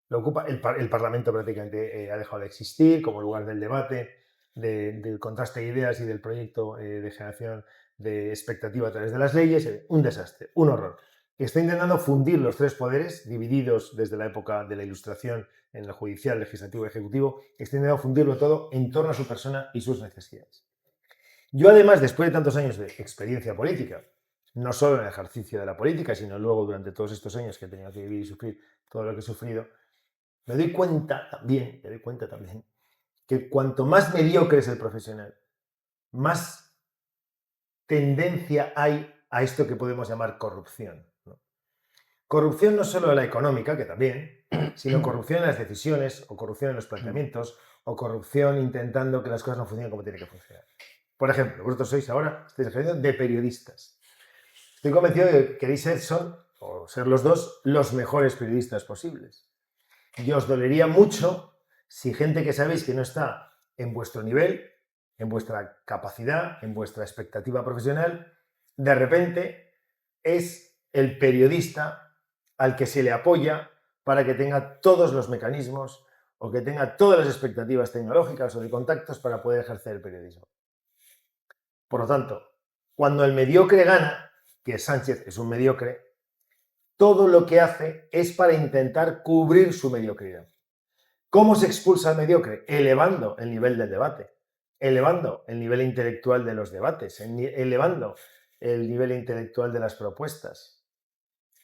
Lo ocupa el Parlamento prácticamente ha dejado de existir como lugar del debate, del contraste de ideas y del proyecto de generación de expectativa a través de las leyes. Un desastre, un horror. Está intentando fundir los tres poderes, divididos desde la época de la Ilustración en el judicial, legislativo y ejecutivo. Está intentando fundirlo todo en torno a su persona y sus necesidades. Yo, además, después de tantos años de experiencia política, no solo en el ejercicio de la política, sino luego durante todos estos años que he tenido que vivir y sufrir todo lo que he sufrido, me doy cuenta también que cuanto más mediocre es el profesional, más tendencia hay a esto que podemos llamar corrupción, ¿no? Corrupción no solo la económica, que también, sino corrupción en las decisiones, o corrupción en los planteamientos, o corrupción intentando que las cosas no funcionen como tienen que funcionar. Por ejemplo, vosotros estáis ejerciendo de periodistas. Estoy convencido de que queréis ser los dos los mejores periodistas posibles. Y os dolería mucho si gente que sabéis que no está en vuestro nivel en vuestra capacidad, en vuestra expectativa profesional, de repente es el periodista al que se le apoya para que tenga todos los mecanismos o que tenga todas las expectativas tecnológicas o de contactos para poder ejercer el periodismo. Por lo tanto, cuando el mediocre gana, que Sánchez es un mediocre, todo lo que hace es para intentar cubrir su mediocridad. ¿Cómo se expulsa al mediocre? Elevando el nivel del debate, elevando el nivel intelectual de los debates, elevando el nivel intelectual de las propuestas.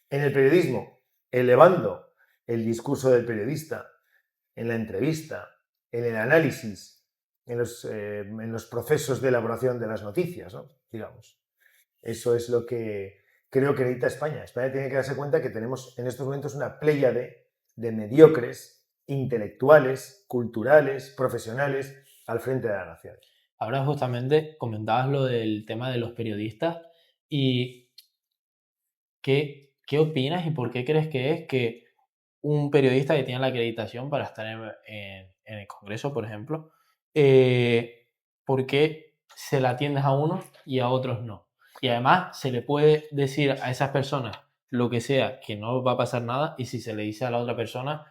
En el periodismo, elevando el discurso del periodista, en la entrevista, en el análisis, en los procesos de elaboración de las noticias, ¿no? Digamos. Eso es lo que creo que necesita España. España tiene que darse cuenta que tenemos en estos momentos una pléyade de mediocres, intelectuales, culturales, profesionales al frente de la nación. Ahora justamente comentabas lo del tema de los periodistas y ¿qué opinas y por qué crees que es que un periodista que tiene la acreditación para estar en el Congreso, por ejemplo, ¿por qué se la atiendes a unos y a otros no? Y además se le puede decir a esas personas lo que sea, que no va a pasar nada, y si se le dice a la otra persona...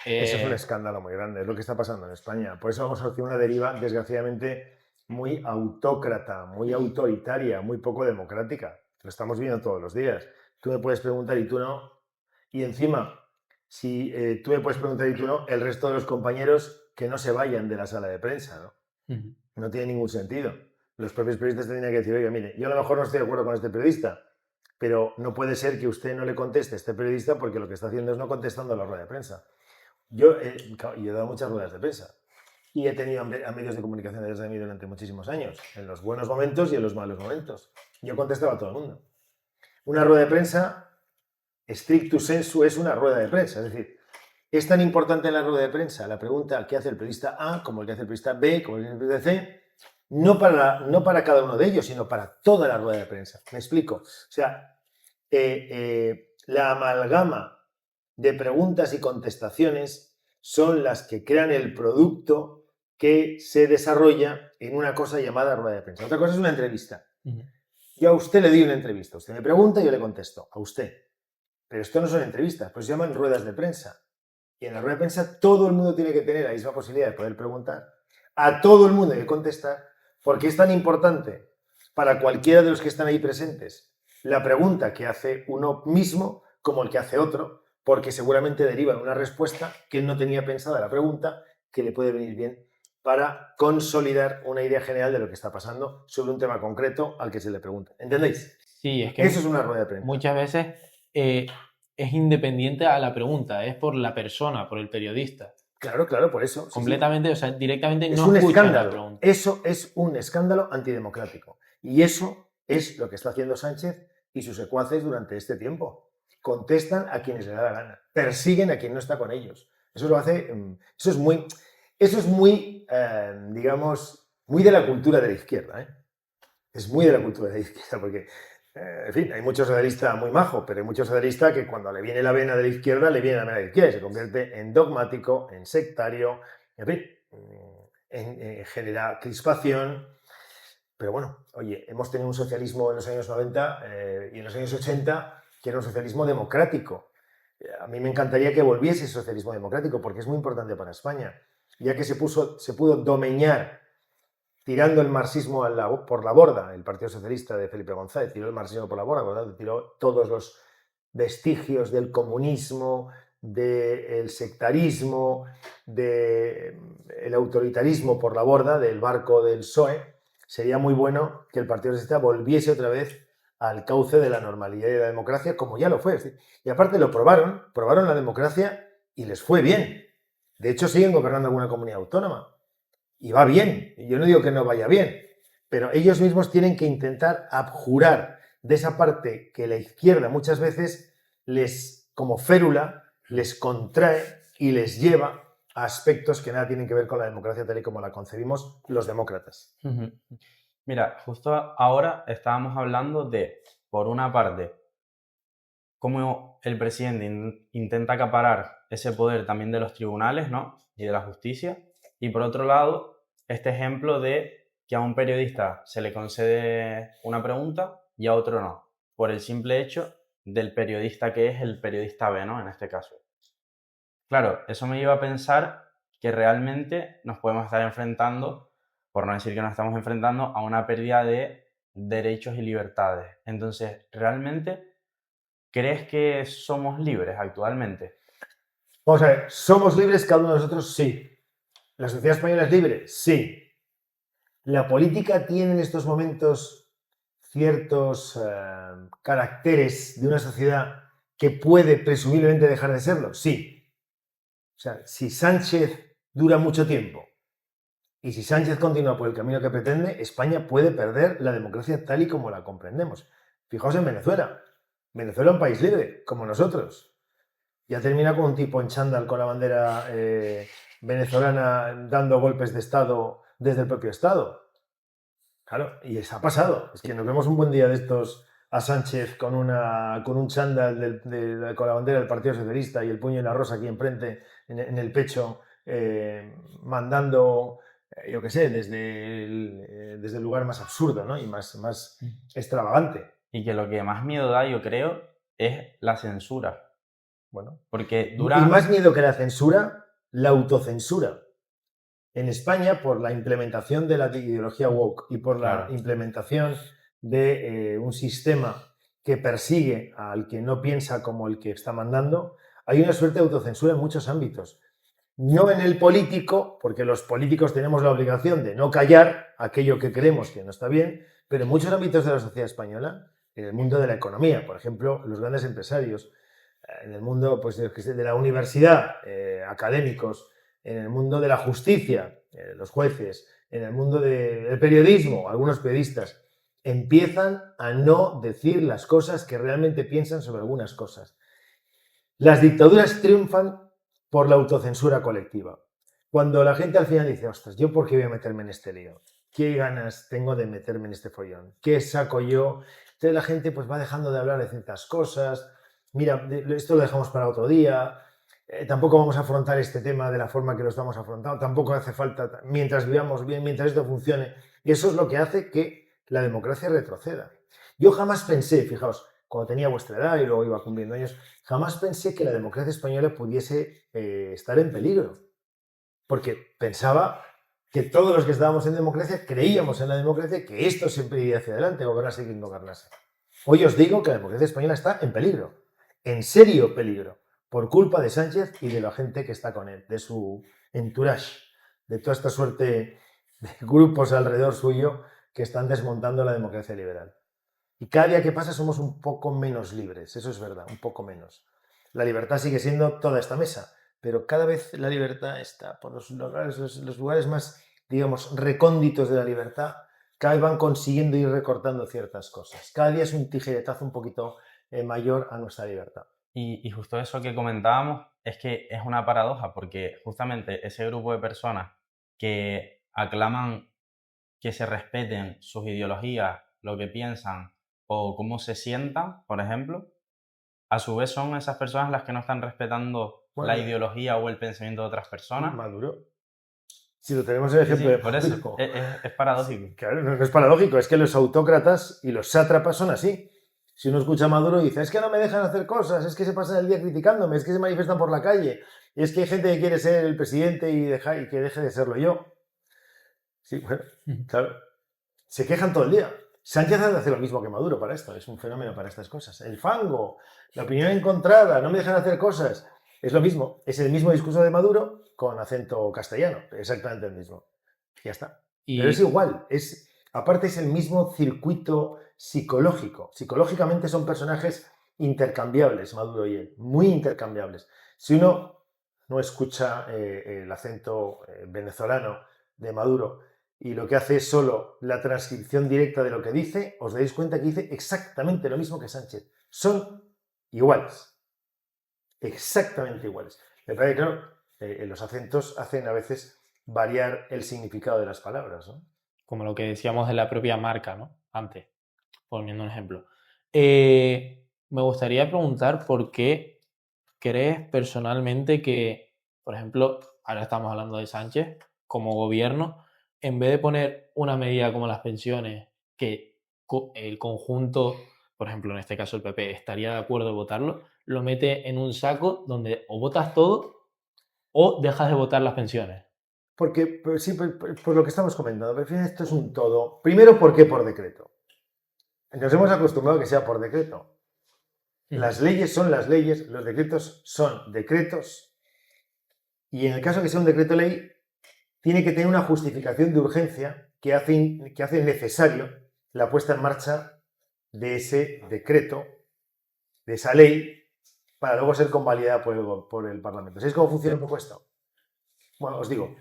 Eso es un escándalo muy grande, es lo que está pasando en España. Por eso vamos hacia una deriva, desgraciadamente, muy autócrata, muy autoritaria, muy poco democrática. Lo estamos viendo todos los días. Tú me puedes preguntar y tú no. Y encima, si tú me puedes preguntar y tú no, el resto de los compañeros que no se vayan de la sala de prensa, ¿no? No tiene ningún sentido. Los propios periodistas tendrían que decir, oye, mire, yo a lo mejor no estoy de acuerdo con este periodista, pero no puede ser que usted no le conteste a este periodista porque lo que está haciendo es no contestando a la rueda de prensa. Yo he dado muchas ruedas de prensa y he tenido a medios de comunicación detrás de mí durante muchísimos años, en los buenos momentos y en los malos momentos. Yo contestaba a todo el mundo. Una rueda de prensa, stricto sensu, es una rueda de prensa. Es decir, es tan importante en la rueda de prensa la pregunta que hace el periodista A, como el que hace el periodista B, como el que hace el periodista C, no para cada uno de ellos, sino para toda la rueda de prensa. ¿Me explico? O sea, la amalgama de preguntas y contestaciones son las que crean el producto que se desarrolla en una cosa llamada rueda de prensa. Otra cosa es una entrevista. Yo a usted le doy una entrevista. Usted me pregunta y yo le contesto. A usted. Pero esto no son entrevistas, pues se llaman ruedas de prensa. Y en la rueda de prensa todo el mundo tiene que tener la misma posibilidad de poder preguntar. A todo el mundo hay que contestar, porque es tan importante para cualquiera de los que están ahí presentes la pregunta que hace uno mismo como el que hace otro, porque seguramente deriva en una respuesta que él no tenía pensada la pregunta, que le puede venir bien para consolidar una idea general de lo que está pasando sobre un tema concreto al que se le pregunta. ¿Entendéis? Sí, es que eso es una rueda de prensa. Muchas veces es independiente a la pregunta, es por la persona, por el periodista. Claro, por eso. Completamente, sí. O sea, directamente es no un escucha la escándalo. pregunta. Eso es un escándalo antidemocrático. Y eso es lo que está haciendo Sánchez y sus secuaces durante este tiempo. Contestan a quienes les da la gana, persiguen a quien no está con ellos. Eso lo hace, eso es muy, digamos, muy de la cultura de la izquierda. Es muy de la cultura de la izquierda, porque, en fin, hay muchos socialistas muy majos, pero hay muchos socialistas que cuando le viene la vena de la izquierda, le viene la vena de la izquierda y se convierte en dogmático, en sectario, en fin, genera crispación. Pero bueno, oye, hemos tenido un socialismo en los años 90 y en los años 80 que era un socialismo democrático. A mí me encantaría que volviese ese socialismo democrático porque es muy importante para España, ya que se pudo domeñar tirando el marxismo por la borda. El Partido Socialista de Felipe González tiró el marxismo por la borda, ¿verdad? Tiró todos los vestigios del comunismo, del sectarismo, del autoritarismo por la borda, del barco del PSOE. Sería muy bueno que el Partido Socialista volviese otra vez al cauce de la normalidad y de la democracia, como ya lo fue. Y aparte lo probaron la democracia y les fue bien. De hecho, siguen gobernando alguna comunidad autónoma. Y va bien. Yo no digo que no vaya bien, pero ellos mismos tienen que intentar abjurar de esa parte que la izquierda muchas veces como férula, les contrae y les lleva a aspectos que nada tienen que ver con la democracia tal y como la concebimos los demócratas. Mira, justo ahora estábamos hablando de, por una parte, cómo el presidente intenta acaparar ese poder también de los tribunales, ¿no? Y de la justicia. Y por otro lado, este ejemplo de que a un periodista se le concede una pregunta y a otro no, por el simple hecho del periodista que es el periodista B, ¿no? En este caso. Claro, eso me lleva a pensar que realmente nos podemos estar enfrentando, por no decir que nos estamos enfrentando, a una pérdida de derechos y libertades. Entonces, ¿realmente crees que somos libres actualmente? Vamos a ver, ¿somos libres cada uno de nosotros? Sí. ¿La sociedad española es libre? Sí. ¿La política tiene en estos momentos ciertos caracteres de una sociedad que puede presumiblemente dejar de serlo? Sí. O sea, si Sánchez dura mucho tiempo y si Sánchez continúa por el camino que pretende, España puede perder la democracia tal y como la comprendemos. Fijaos en Venezuela. Venezuela es un país libre, como nosotros. Ya termina con un tipo en chándal con la bandera venezolana dando golpes de Estado desde el propio Estado. Claro, y eso ha pasado. Es que nos vemos un buen día de estos a Sánchez con un chándal con la bandera del Partido Socialista y el puño y la rosa aquí enfrente, en el pecho, mandando, yo qué sé, desde el lugar más absurdo, ¿no? Y más extravagante. Y que lo que más miedo da, yo creo, es la censura. Bueno, Porque y más miedo que la censura, la autocensura. En España, por la implementación de la ideología woke y por la implementación de un sistema que persigue al que no piensa como el que está mandando, hay una suerte de autocensura en muchos ámbitos. No en el político, porque los políticos tenemos la obligación de no callar aquello que creemos que no está bien, pero en muchos ámbitos de la sociedad española, en el mundo de la economía, por ejemplo, los grandes empresarios, en el mundo pues, de la universidad, académicos, en el mundo de la justicia, los jueces, en el mundo del periodismo, algunos periodistas, empiezan a no decir las cosas que realmente piensan sobre algunas cosas. Las dictaduras triunfan por la autocensura colectiva. Cuando la gente al final dice, ostras, ¿yo por qué voy a meterme en este lío? ¿Qué ganas tengo de meterme en este follón? ¿Qué saco yo? Entonces la gente pues va dejando de hablar de ciertas cosas. Mira, esto lo dejamos para otro día. Tampoco vamos a afrontar este tema de la forma que lo estamos afrontando. Tampoco hace falta, mientras vivamos bien, mientras esto funcione. Y eso es lo que hace que la democracia retroceda. Yo jamás pensé, fijaos, cuando tenía vuestra edad y luego iba cumpliendo años, jamás pensé que la democracia española pudiese estar en peligro. Porque pensaba que todos los que estábamos en democracia creíamos en la democracia, que esto siempre iría hacia adelante, gobernase quien gobernase. Hoy os digo que la democracia española está en peligro, en serio peligro, por culpa de Sánchez y de la gente que está con él, de su entourage, de toda esta suerte de grupos alrededor suyo que están desmontando la democracia liberal. Y cada día que pasa somos un poco menos libres, eso es verdad, un poco menos. La libertad sigue siendo toda esta mesa, pero cada vez la libertad está por los lugares más, digamos, recónditos de la libertad, cada vez van consiguiendo ir recortando ciertas cosas. Cada día es un tijeretazo un poquito mayor a nuestra libertad. Y justo eso que comentábamos es que es una paradoja, porque justamente ese grupo de personas que aclaman que se respeten sus ideologías, lo que piensan o cómo se sientan, por ejemplo, a su vez son esas personas las que no están respetando la ideología o el pensamiento de otras personas. Maduro. Si lo tenemos en el ejemplo de por eso es paradójico. Claro, no es paradójico, es que los autócratas y los sátrapas son así. Si uno escucha a Maduro y dice, es que no me dejan hacer cosas, es que se pasan el día criticándome, es que se manifiestan por la calle, y es que hay gente que quiere ser el presidente y que deje de serlo yo. Sí, bueno, claro. Se quejan todo el día. Sánchez hace lo mismo que Maduro para esto, es un fenómeno para estas cosas. El fango, la opinión encontrada, no me dejan hacer cosas. Es lo mismo, es el mismo discurso de Maduro con acento castellano, exactamente el mismo. Ya está. Pero es igual, aparte es el mismo circuito psicológico. Psicológicamente son personajes intercambiables, Maduro y él, muy intercambiables. Si uno no escucha el acento venezolano de Maduro y lo que hace es solo la transcripción directa de lo que dice, os dais cuenta que dice exactamente lo mismo que Sánchez. Son iguales. Exactamente iguales. Me parece que, claro, los acentos hacen a veces variar el significado de las palabras, ¿no? Como lo que decíamos de la propia marca, ¿no? Antes, poniendo un ejemplo. Me gustaría preguntar por qué crees personalmente que, por ejemplo, ahora estamos hablando de Sánchez como gobierno, en vez de poner una medida como las pensiones, que el conjunto, por ejemplo, en este caso el PP, estaría de acuerdo en votarlo, lo mete en un saco donde o votas todo o dejas de votar las pensiones. Porque, pues sí, por lo que estamos comentando, pero al final esto es un todo. Primero, ¿por qué por decreto? Nos hemos acostumbrado a que sea por decreto. Las leyes son las leyes, los decretos son decretos, y en el caso que sea un decreto ley, tiene que tener una justificación de urgencia que hace necesario la puesta en marcha de ese decreto, de esa ley, para luego ser convalidada por el Parlamento. ¿Sabéis cómo funciona un poco esto? Bueno, os digo,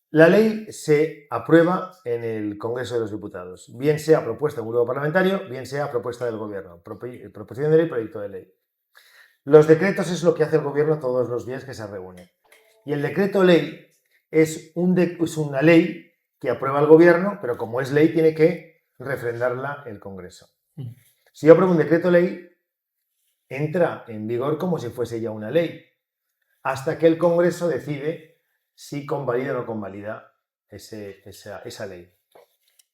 la ley se aprueba en el Congreso de los Diputados, bien sea propuesta de un grupo parlamentario, bien sea propuesta del Gobierno, proposición de ley, proyecto de ley. Los decretos es lo que hace el Gobierno todos los días que se reúne. Y el decreto ley es una ley que aprueba el Gobierno, pero como es ley tiene que refrendarla el Congreso. Si yo apruebo un decreto ley, entra en vigor como si fuese ya una ley, hasta que el Congreso decide si convalida o no convalida esa ley.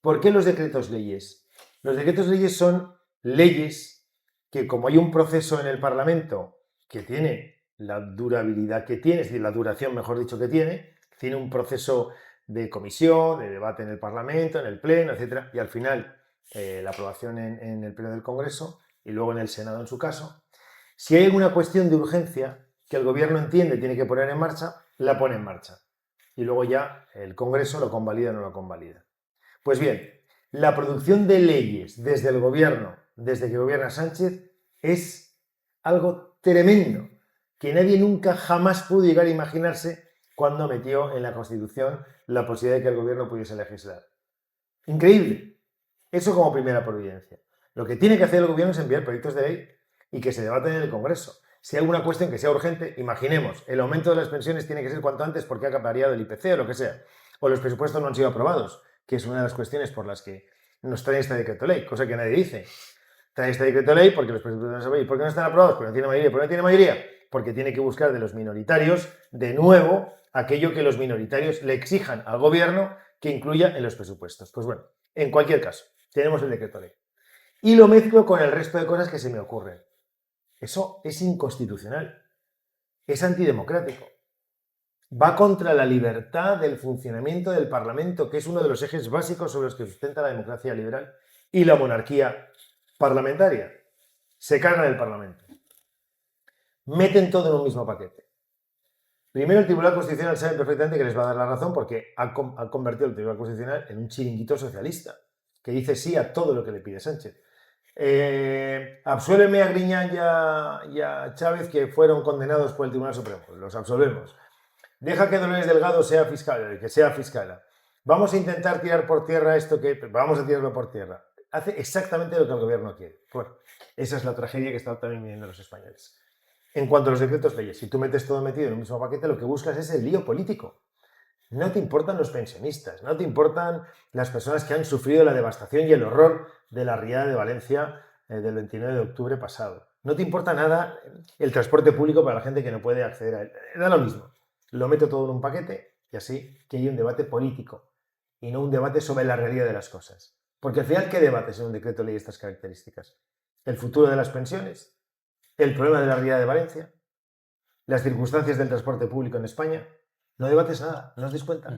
¿Por qué los decretos leyes? Los decretos leyes son leyes que, como hay un proceso en el Parlamento que tiene la durabilidad que tiene, es decir, la duración, mejor dicho, que tiene un proceso de comisión, de debate en el Parlamento, en el Pleno, etc. Y al final la aprobación en el Pleno del Congreso y luego en el Senado en su caso. Si hay alguna cuestión de urgencia que el Gobierno entiende y tiene que poner en marcha, la pone en marcha. Y luego ya el Congreso lo convalida o no lo convalida. Pues bien, la producción de leyes desde el Gobierno, desde que gobierna Sánchez, es algo tremendo, que nadie nunca jamás pudo llegar a imaginarse cuando metió en la Constitución la posibilidad de que el Gobierno pudiese legislar. Increíble. Eso como primera providencia. Lo que tiene que hacer el Gobierno es enviar proyectos de ley y que se debaten en el Congreso. Si hay alguna cuestión que sea urgente, imaginemos, el aumento de las pensiones tiene que ser cuanto antes porque ha variado el IPC o lo que sea, o los presupuestos no han sido aprobados, que es una de las cuestiones por las que nos trae este decreto ley, cosa que nadie dice. Trae este decreto ley porque los presupuestos no se aprobados. ¿Por qué no están aprobados? Porque no tiene mayoría. ¿Por qué no tiene mayoría? Porque tiene que buscar de los minoritarios, de nuevo, aquello que los minoritarios le exijan al Gobierno que incluya en los presupuestos. Pues bueno, en cualquier caso, tenemos el decreto ley. Y lo mezclo con el resto de cosas que se me ocurren. Eso es inconstitucional, es antidemocrático, va contra la libertad del funcionamiento del Parlamento, que es uno de los ejes básicos sobre los que sustenta la democracia liberal y la monarquía parlamentaria. Se cargan el Parlamento. Meten todo en un mismo paquete. Primero, el Tribunal Constitucional sabe perfectamente que les va a dar la razón porque ha convertido el Tribunal Constitucional en un chiringuito socialista, que dice sí a todo lo que le pide Sánchez. Absuélveme a Griñán y a Chávez, que fueron condenados por el Tribunal Supremo. Pues los absolvemos. Deja que Dolores Delgado sea fiscal, que sea fiscala. Vamos a intentar tirar por tierra esto que... Vamos a tirarlo por tierra. Hace exactamente lo que el Gobierno quiere. Bueno, esa es la tragedia que están también viviendo los españoles. En cuanto a los decretos leyes, si tú metes todo metido en un mismo paquete, lo que buscas es el lío político. No te importan los pensionistas, no te importan las personas que han sufrido la devastación y el horror de la riada de Valencia del 29 de octubre pasado. No te importa nada el transporte público para la gente que no puede acceder a él. Da lo mismo. Lo meto todo en un paquete y así que haya un debate político y no un debate sobre la realidad de las cosas. Porque al final, ¿qué debates en un decreto ley de estas características? ¿El futuro de las pensiones? ¿El problema de la riada de Valencia? ¿Las circunstancias del transporte público en España? No debates nada, no os des cuenta.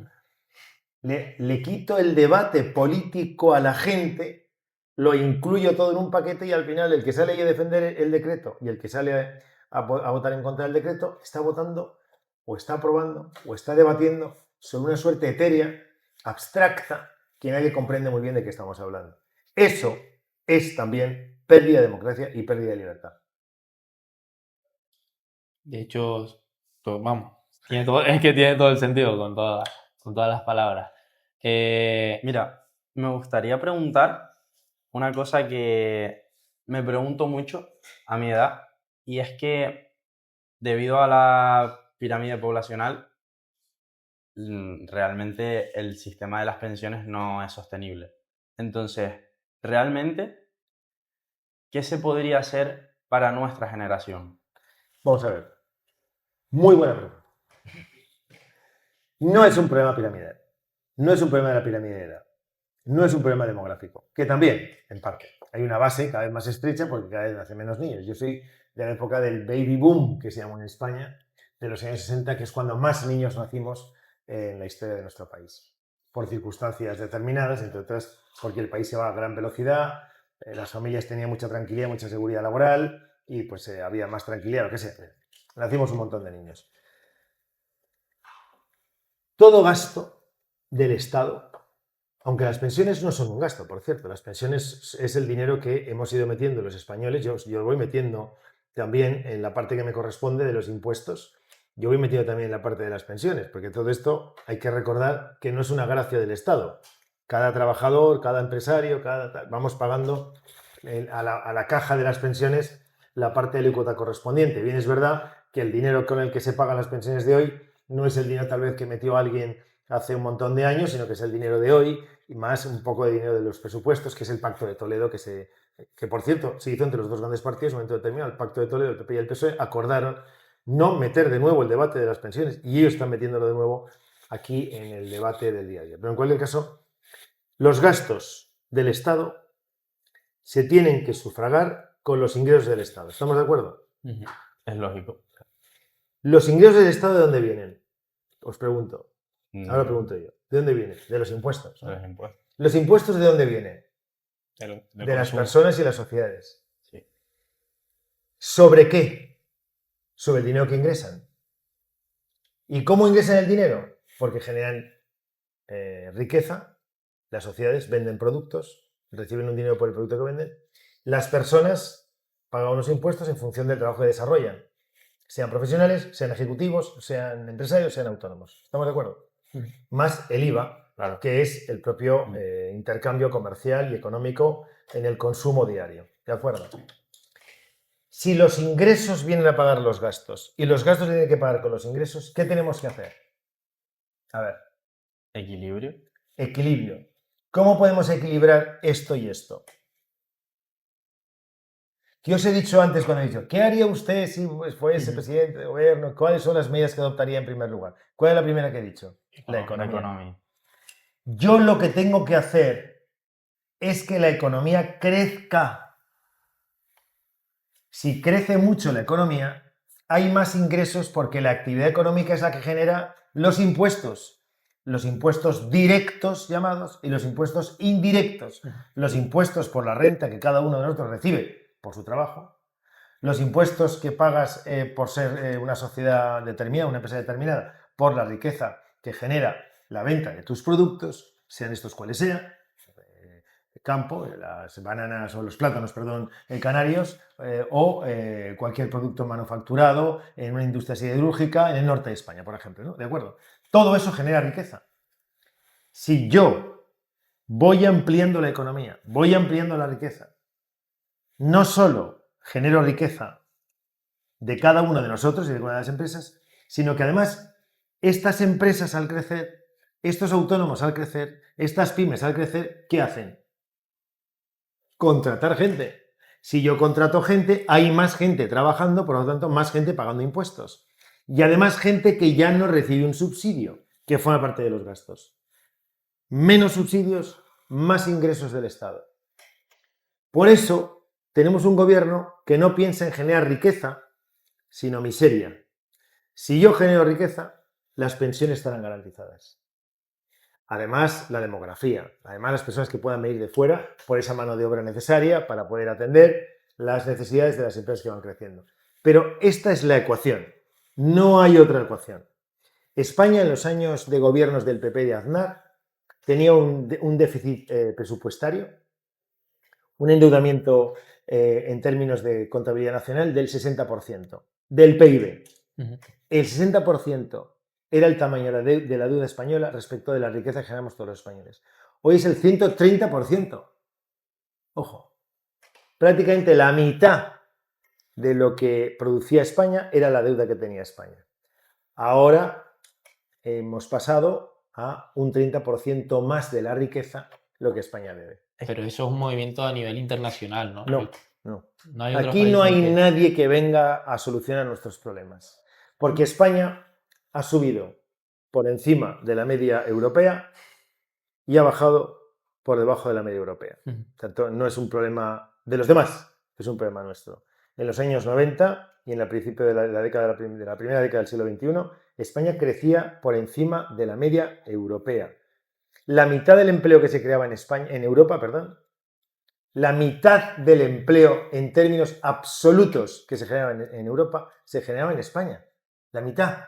Le quito el debate político a la gente, lo incluyo todo en un paquete y al final el que sale a defender el decreto y el que sale a votar en contra del decreto está votando o está aprobando o está debatiendo sobre una suerte etérea, abstracta, que nadie comprende muy bien de qué estamos hablando. Eso es también pérdida de democracia y pérdida de libertad. De hecho, vamos, es que tiene todo el sentido con todas las palabras. Mira, me gustaría preguntar una cosa que me pregunto mucho a mi edad, y es que debido a la pirámide poblacional, realmente el sistema de las pensiones no es sostenible. Entonces, realmente, ¿qué se podría hacer para nuestra generación? Vamos a ver. Muy buena pregunta. No es un problema piramidal. no es un problema de la pirámide de edad, no es un problema demográfico, que también, en parte, hay una base cada vez más estrecha porque cada vez nacen menos niños. Yo soy de la época del baby boom, que se llamó en España, de los años 60, que es cuando más niños nacimos en la historia de nuestro país, por circunstancias determinadas, entre otras porque el país se va a gran velocidad, las familias tenían mucha tranquilidad, mucha seguridad laboral y pues había más tranquilidad, lo que sea. Nacimos un montón de niños. Todo gasto del Estado, aunque las pensiones no son un gasto, por cierto, las pensiones es el dinero que hemos ido metiendo los españoles, yo lo voy metiendo también en la parte que me corresponde de los impuestos, yo voy metiendo también en la parte de las pensiones, porque todo esto hay que recordar que no es una gracia del Estado. Cada trabajador, cada empresario, vamos pagando a la caja de las pensiones la parte de la alícuota correspondiente. Bien, es verdad que el dinero con el que se pagan las pensiones de hoy no es el dinero tal vez que metió alguien hace un montón de años, sino que es el dinero de hoy y más un poco de dinero de los presupuestos, que es el Pacto de Toledo, que por cierto se hizo entre los dos grandes partidos en un momento determinado. El Pacto de Toledo, el PP y el PSOE acordaron no meter de nuevo el debate de las pensiones y ellos están metiéndolo de nuevo aquí en el debate del día a día. Pero en cualquier caso, los gastos del Estado se tienen que sufragar con los ingresos del Estado. ¿Estamos de acuerdo? Es lógico. ¿Los ingresos del Estado de dónde vienen? Os pregunto. Ahora pregunto yo. ¿De dónde vienen? De los impuestos. De los impuestos. ¿Los impuestos de dónde vienen? De las personas y las sociedades. Sí. ¿Sobre qué? Sobre el dinero que ingresan. ¿Y cómo ingresan el dinero? Porque generan riqueza. Las sociedades venden productos, reciben un dinero por el producto que venden. Las personas pagan unos impuestos en función del trabajo que desarrollan. Sean profesionales, sean ejecutivos, sean empresarios, sean autónomos. ¿Estamos de acuerdo? Más el IVA, Claro. que es el propio intercambio comercial y económico en el consumo diario. ¿De acuerdo? Si los ingresos vienen a pagar los gastos y los gastos tienen que pagar con los ingresos, ¿qué tenemos que hacer? A ver, Equilibrio. equilibrio. ¿Cómo podemos equilibrar esto y esto? ¿Qué os he dicho antes cuando he dicho, ¿qué haría usted si fuese presidente de gobierno? ¿Cuáles son las medidas que adoptaría en primer lugar? ¿Cuál es la primera que he dicho? La economía. Yo lo que tengo que hacer es que la economía crezca. Si crece mucho la economía, hay más ingresos porque la actividad económica es la que genera los impuestos directos llamados y los impuestos indirectos, los impuestos por la renta que cada uno de nosotros recibe por su trabajo, los impuestos que pagas por ser una sociedad determinada, una empresa determinada, por la riqueza que genera la venta de tus productos, sean estos cuales sean, campo, las bananas o los plátanos, perdón, canarios, o cualquier producto manufacturado en una industria siderúrgica en el norte de España, por ejemplo, ¿no? ¿De acuerdo? Todo eso genera riqueza. Si yo voy ampliando la economía, voy ampliando la riqueza, no solo genero riqueza de cada uno de nosotros y de cada una de las empresas, sino que además estas empresas al crecer, estos autónomos al crecer, estas pymes al crecer, ¿qué hacen? Contratar gente. Si yo contrato gente, hay más gente trabajando, por lo tanto, más gente pagando impuestos. Y además gente que ya no recibe un subsidio, que forma parte de los gastos. Menos subsidios, más ingresos del Estado. Por eso tenemos un gobierno que no piensa en generar riqueza, sino miseria. Si yo genero riqueza, las pensiones estarán garantizadas. Además, la demografía. Además, las personas que puedan venir de fuera por esa mano de obra necesaria para poder atender las necesidades de las empresas que van creciendo. Pero esta es la ecuación. No hay otra ecuación. España, en los años de gobiernos del PP de Aznar, tenía un déficit presupuestario, un endeudamiento en términos de contabilidad nacional del 60% del PIB. El 60% era el tamaño de la deuda española respecto de la riqueza que generamos todos los españoles. Hoy es el 130%. Ojo, prácticamente la mitad de lo que producía España era la deuda que tenía España. Ahora hemos pasado a un 30% más de la riqueza lo que España debe. Pero eso es un movimiento a nivel internacional, ¿no? No. No hay otros Aquí no hay países nadie que venga a solucionar nuestros problemas. Porque España ha subido por encima de la media europea y ha bajado por debajo de la media europea. Tanto no es un problema de los demás, es un problema nuestro. En los años 90 y en el principio de la primera década del siglo XXI, España crecía por encima de la media europea. La mitad del empleo que se creaba en Europa, la mitad del empleo en términos absolutos que se generaba en Europa, se generaba en España. La mitad.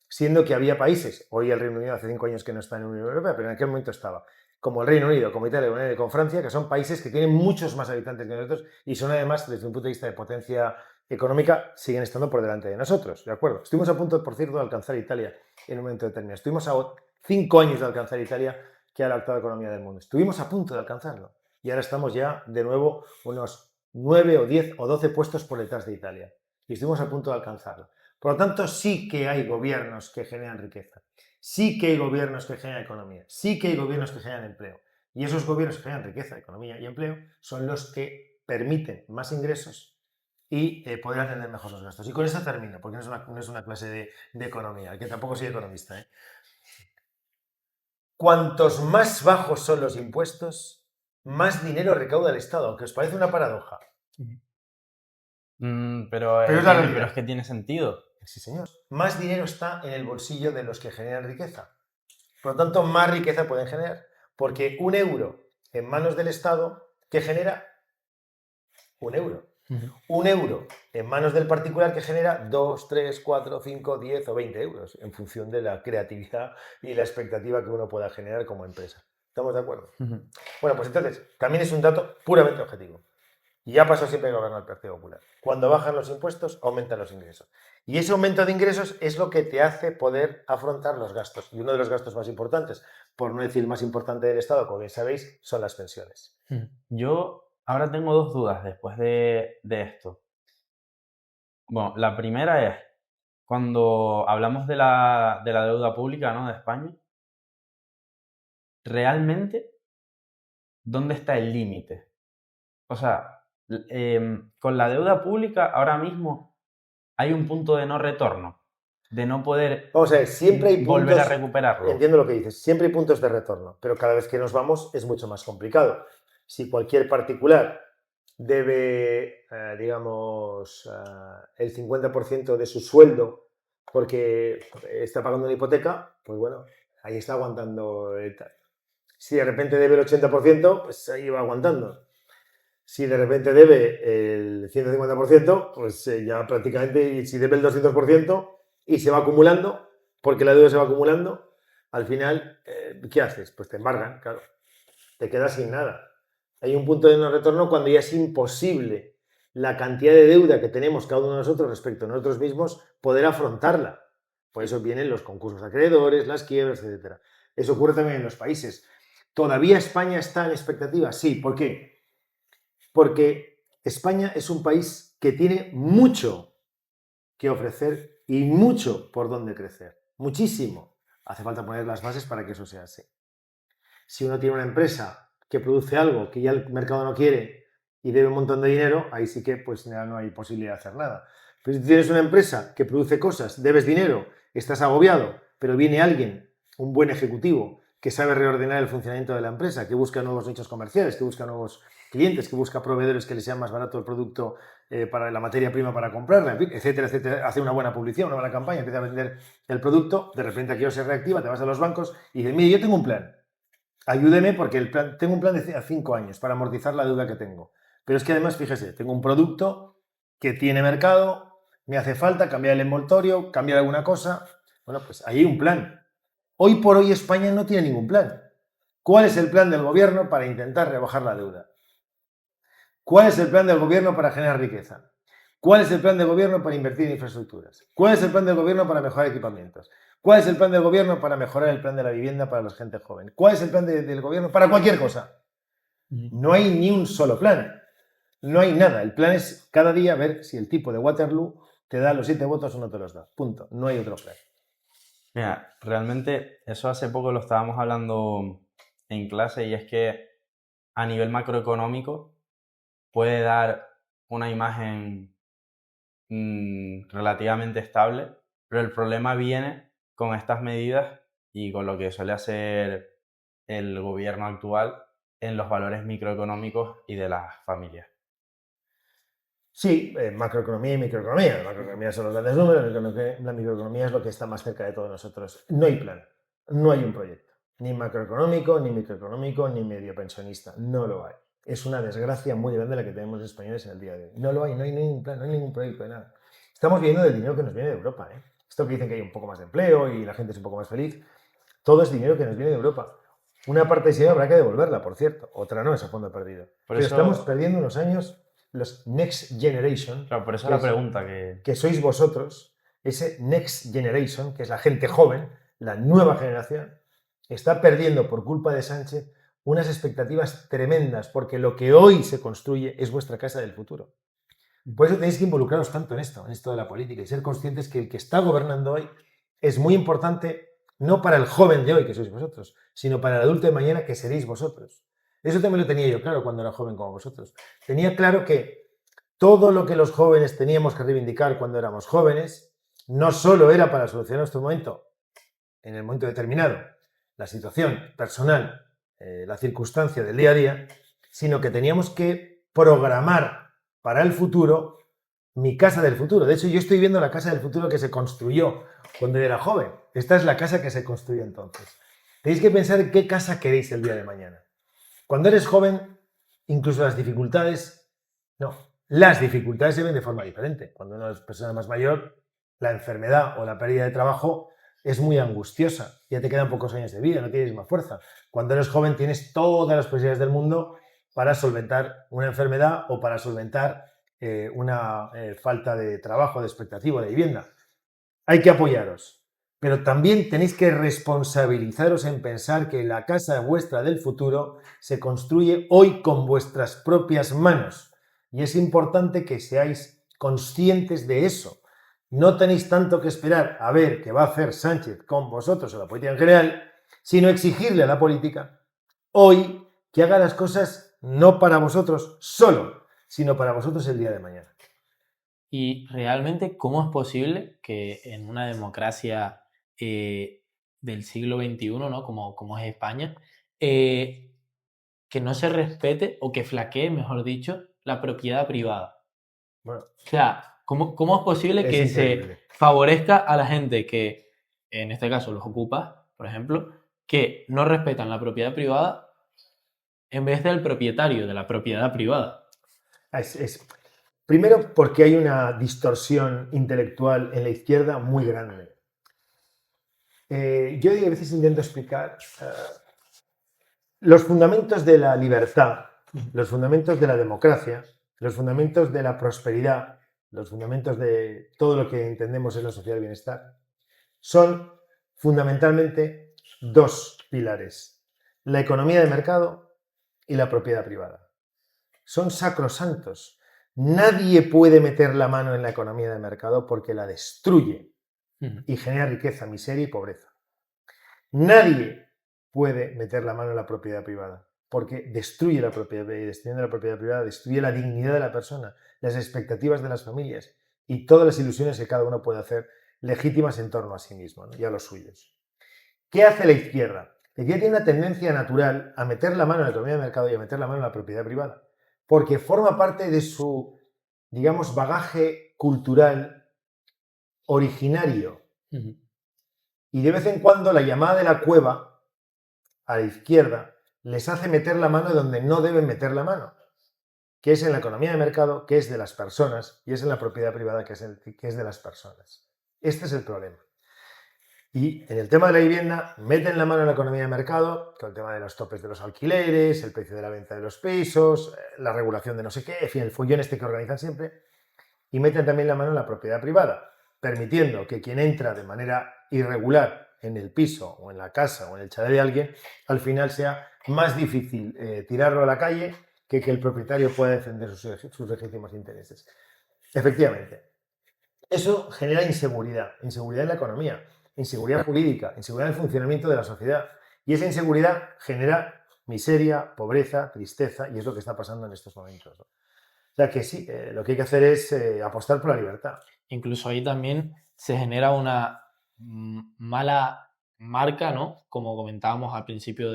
Siendo que había países, hoy el Reino Unido hace 5 años que no está en la Unión Europea, pero en aquel momento estaba, como el Reino Unido, como Italia, como Francia, que son países que tienen muchos más habitantes que nosotros y son además, desde un punto de vista de potencia económica, siguen estando por delante de nosotros, ¿de acuerdo? Estuvimos a punto, por cierto, de alcanzar Italia en un momento determinado. Estuvimos a 5 años de alcanzar Italia, que era la octava economía del mundo. Estuvimos a punto de alcanzarlo y ahora estamos ya, de nuevo, unos 9 o 10 o 12 puestos por detrás de Italia y estuvimos a punto de alcanzarlo. Por lo tanto, sí que hay gobiernos que generan riqueza, sí que hay gobiernos que generan economía, sí que hay gobiernos que generan empleo. Y esos gobiernos que generan riqueza, economía y empleo son los que permiten más ingresos y poder atender mejor los gastos. Y con eso termino, porque no es una clase de economía, que tampoco soy economista. Cuantos más bajos son los impuestos, más dinero recauda el Estado, aunque os parece una paradoja. Pero es la realidad. pero es que tiene sentido. Sí, señor. Más dinero está en el bolsillo de los que generan riqueza. Por lo tanto, más riqueza pueden generar. Porque un euro en manos del Estado, ¿qué genera? Un euro. Un euro en manos del particular, que genera 2, 3, 4, 5, 10 o 20 euros, en función de la creatividad y la expectativa que uno pueda generar como empresa. ¿Estamos de acuerdo? Bueno, pues entonces, también es un dato puramente objetivo. Y ya pasó siempre que gobierna el Partido Popular. Cuando bajan los impuestos, aumentan los ingresos. Y ese aumento de ingresos es lo que te hace poder afrontar los gastos. Y uno de los gastos más importantes, por no decir el más importante del Estado, como bien sabéis, son las pensiones. Yo ahora tengo 2 dudas después de esto. Bueno, la primera es, cuando hablamos de la deuda pública, ¿no?, de España, ¿realmente dónde está el límite? O sea, con la deuda pública ahora mismo hay un punto de no retorno, de no poder Vamos a ver, siempre hay puntos, volver a recuperarlo. Entiendo lo que dices, siempre hay puntos de retorno, pero cada vez que nos vamos es mucho más complicado. Si cualquier particular debe, digamos, el 50% de su sueldo porque está pagando una hipoteca, pues bueno, ahí está aguantando. Si de repente debe el 80%, pues ahí va aguantando. Si de repente debe el 150%, pues ya prácticamente, si debe el 200% y se va acumulando, porque la deuda se va acumulando, al final, ¿qué haces? Pues te embargan, claro. Te quedas sin nada. Hay un punto de no retorno cuando ya es imposible la cantidad de deuda que tenemos cada uno de nosotros respecto a nosotros mismos poder afrontarla. Por eso vienen los concursos de acreedores, las quiebras, etc. Eso ocurre también en los países. ¿Todavía España está en expectativa? Sí. ¿Por qué? Porque España es un país que tiene mucho que ofrecer y mucho por donde crecer. Muchísimo. Hace falta poner las bases para que eso sea así. Si uno tiene una empresa que produce algo que ya el mercado no quiere y debe un montón de dinero, ahí sí que pues ya no hay posibilidad de hacer nada. Pero si tienes una empresa que produce cosas, debes dinero, estás agobiado, pero viene alguien, un buen ejecutivo, que sabe reordenar el funcionamiento de la empresa, que busca nuevos nichos comerciales, que busca nuevos clientes, que busca proveedores que les sea más barato el producto para la materia prima para comprarla, en fin, etcétera, etcétera, hace una buena publicidad, una buena campaña, empieza a vender el producto, de repente aquello se reactiva, te vas a los bancos y dices, mire, yo tengo un plan, ayúdeme porque tengo un plan de 5 años para amortizar la deuda que tengo. Pero es que además, fíjese, tengo un producto que tiene mercado, me hace falta cambiar el envoltorio, cambiar alguna cosa. Bueno, pues ahí hay un plan. Hoy por hoy España no tiene ningún plan. ¿Cuál es el plan del gobierno para intentar rebajar la deuda? ¿Cuál es el plan del gobierno para generar riqueza? ¿Cuál es el plan del gobierno para invertir en infraestructuras? ¿Cuál es el plan del gobierno para mejorar equipamientos? ¿Cuál es el plan del gobierno para mejorar el plan de la vivienda para la gente joven? ¿Cuál es el plan del gobierno para cualquier cosa? No hay ni un solo plan. No hay nada. El plan es cada día ver si el tipo de Waterloo te da los 7 votos o no te los da. Punto. No hay otro plan. Mira, realmente eso hace poco lo estábamos hablando en clase y es que a nivel macroeconómico puede dar una imagen relativamente estable, pero el problema viene con estas medidas y con lo que suele hacer el gobierno actual en los valores microeconómicos y de las familias. Sí, macroeconomía y microeconomía. La macroeconomía son los grandes números, la microeconomía es lo que está más cerca de todos nosotros. No hay plan, no hay un proyecto, ni macroeconómico, ni microeconómico, ni medio pensionista. No lo hay. Es una desgracia muy grande la que tenemos los españoles en el día de hoy. No lo hay, no hay ningún plan, no hay ningún proyecto de nada. Estamos viendo del dinero que nos viene de Europa. Esto que dicen que hay un poco más de empleo y la gente es un poco más feliz, todo es dinero que nos viene de Europa. Una parte de ese dinero habrá que devolverla, por cierto. Otra no, es a fondo perdido. Pero estamos perdiendo unos años, los Next Generation. Claro, por eso la pregunta que sois vosotros, ese Next Generation, que es la gente joven, la nueva generación, está perdiendo por culpa de Sánchez unas expectativas tremendas, porque lo que hoy se construye es vuestra casa del futuro. Por eso tenéis que involucraros tanto en esto de la política, y ser conscientes que el que está gobernando hoy es muy importante, no para el joven de hoy, que sois vosotros, sino para el adulto de mañana, que seréis vosotros. Eso también lo tenía yo claro cuando era joven como vosotros. Tenía claro que todo lo que los jóvenes teníamos que reivindicar cuando éramos jóvenes, no solo era para solucionar nuestro momento, en el momento determinado, la situación personal, la circunstancia del día a día, sino que teníamos que programar para el futuro mi casa del futuro. De hecho, yo estoy viendo la casa del futuro que se construyó cuando era joven. Esta es la casa que se construyó entonces. Tenéis que pensar en qué casa queréis el día de mañana. Cuando eres joven, incluso las dificultades se ven de forma diferente. Cuando uno es persona más mayor, la enfermedad o la pérdida de trabajo es muy angustiosa. Ya te quedan pocos años de vida, no tienes más fuerza. Cuando eres joven tienes todas las posibilidades del mundo para solventar una enfermedad o para solventar una falta de trabajo, de expectativa, de vivienda. Hay que apoyaros, pero también tenéis que responsabilizaros en pensar que la casa vuestra del futuro se construye hoy con vuestras propias manos. Y es importante que seáis conscientes de eso. No tenéis tanto que esperar a ver qué va a hacer Sánchez con vosotros o la política en general, sino exigirle a la política hoy que haga las cosas no para vosotros solo, sino para vosotros el día de mañana. Y realmente, ¿cómo es posible que en una democracia del siglo XXI, ¿no? como es España, que no se respete o que flaquee, mejor dicho, la propiedad privada? Bueno, o sea, ¿cómo es posible que increíble. se favorezca a la gente que, en este caso los ocupas, por ejemplo, que no respetan la propiedad privada en vez del propietario de la propiedad privada? Primero, porque hay una distorsión intelectual en la izquierda muy grande. Yo a veces intento explicar los fundamentos de la libertad, los fundamentos de la democracia, los fundamentos de la prosperidad, los fundamentos de todo lo que entendemos en la sociedad del bienestar, son fundamentalmente dos pilares: la economía de mercado y la propiedad privada. Son sacrosantos. Nadie puede meter la mano en la economía de mercado porque la destruye y genera riqueza, miseria y pobreza. Nadie puede meter la mano en la propiedad privada porque destruye la propiedad privada, y destruyendo la propiedad privada destruye la dignidad de la persona, las expectativas de las familias y todas las ilusiones que cada uno puede hacer legítimas en torno a sí mismo, ¿no? Y a los suyos. ¿Qué hace la izquierda? La izquierda tiene una tendencia natural a meter la mano en la economía de mercado y a meter la mano en la propiedad privada, porque forma parte de su, digamos, bagaje cultural originario. Y de vez en cuando la llamada de la cueva a la izquierda les hace meter la mano donde no deben meter la mano, que es en la economía de mercado, que es de las personas, y es en la propiedad privada, que es de las personas. Este es el problema. Y en el tema de la vivienda, meten la mano en la economía de mercado, con el tema de los topes de los alquileres, el precio de la venta de los pisos, la regulación de no sé qué, en fin, el follón este que organizan siempre, y meten también la mano en la propiedad privada, permitiendo que quien entra de manera irregular en el piso o en la casa o en el chalet de alguien, al final sea más difícil tirarlo a la calle que el propietario pueda defender sus legítimos intereses. Efectivamente, eso genera inseguridad en la economía, inseguridad jurídica, inseguridad en el funcionamiento de la sociedad. Y esa inseguridad genera miseria, pobreza, tristeza, y es lo que está pasando en estos momentos, ¿no? O sea que sí, lo que hay que hacer es apostar por la libertad. Incluso ahí también se genera una mala marca, ¿no? Como comentábamos al principio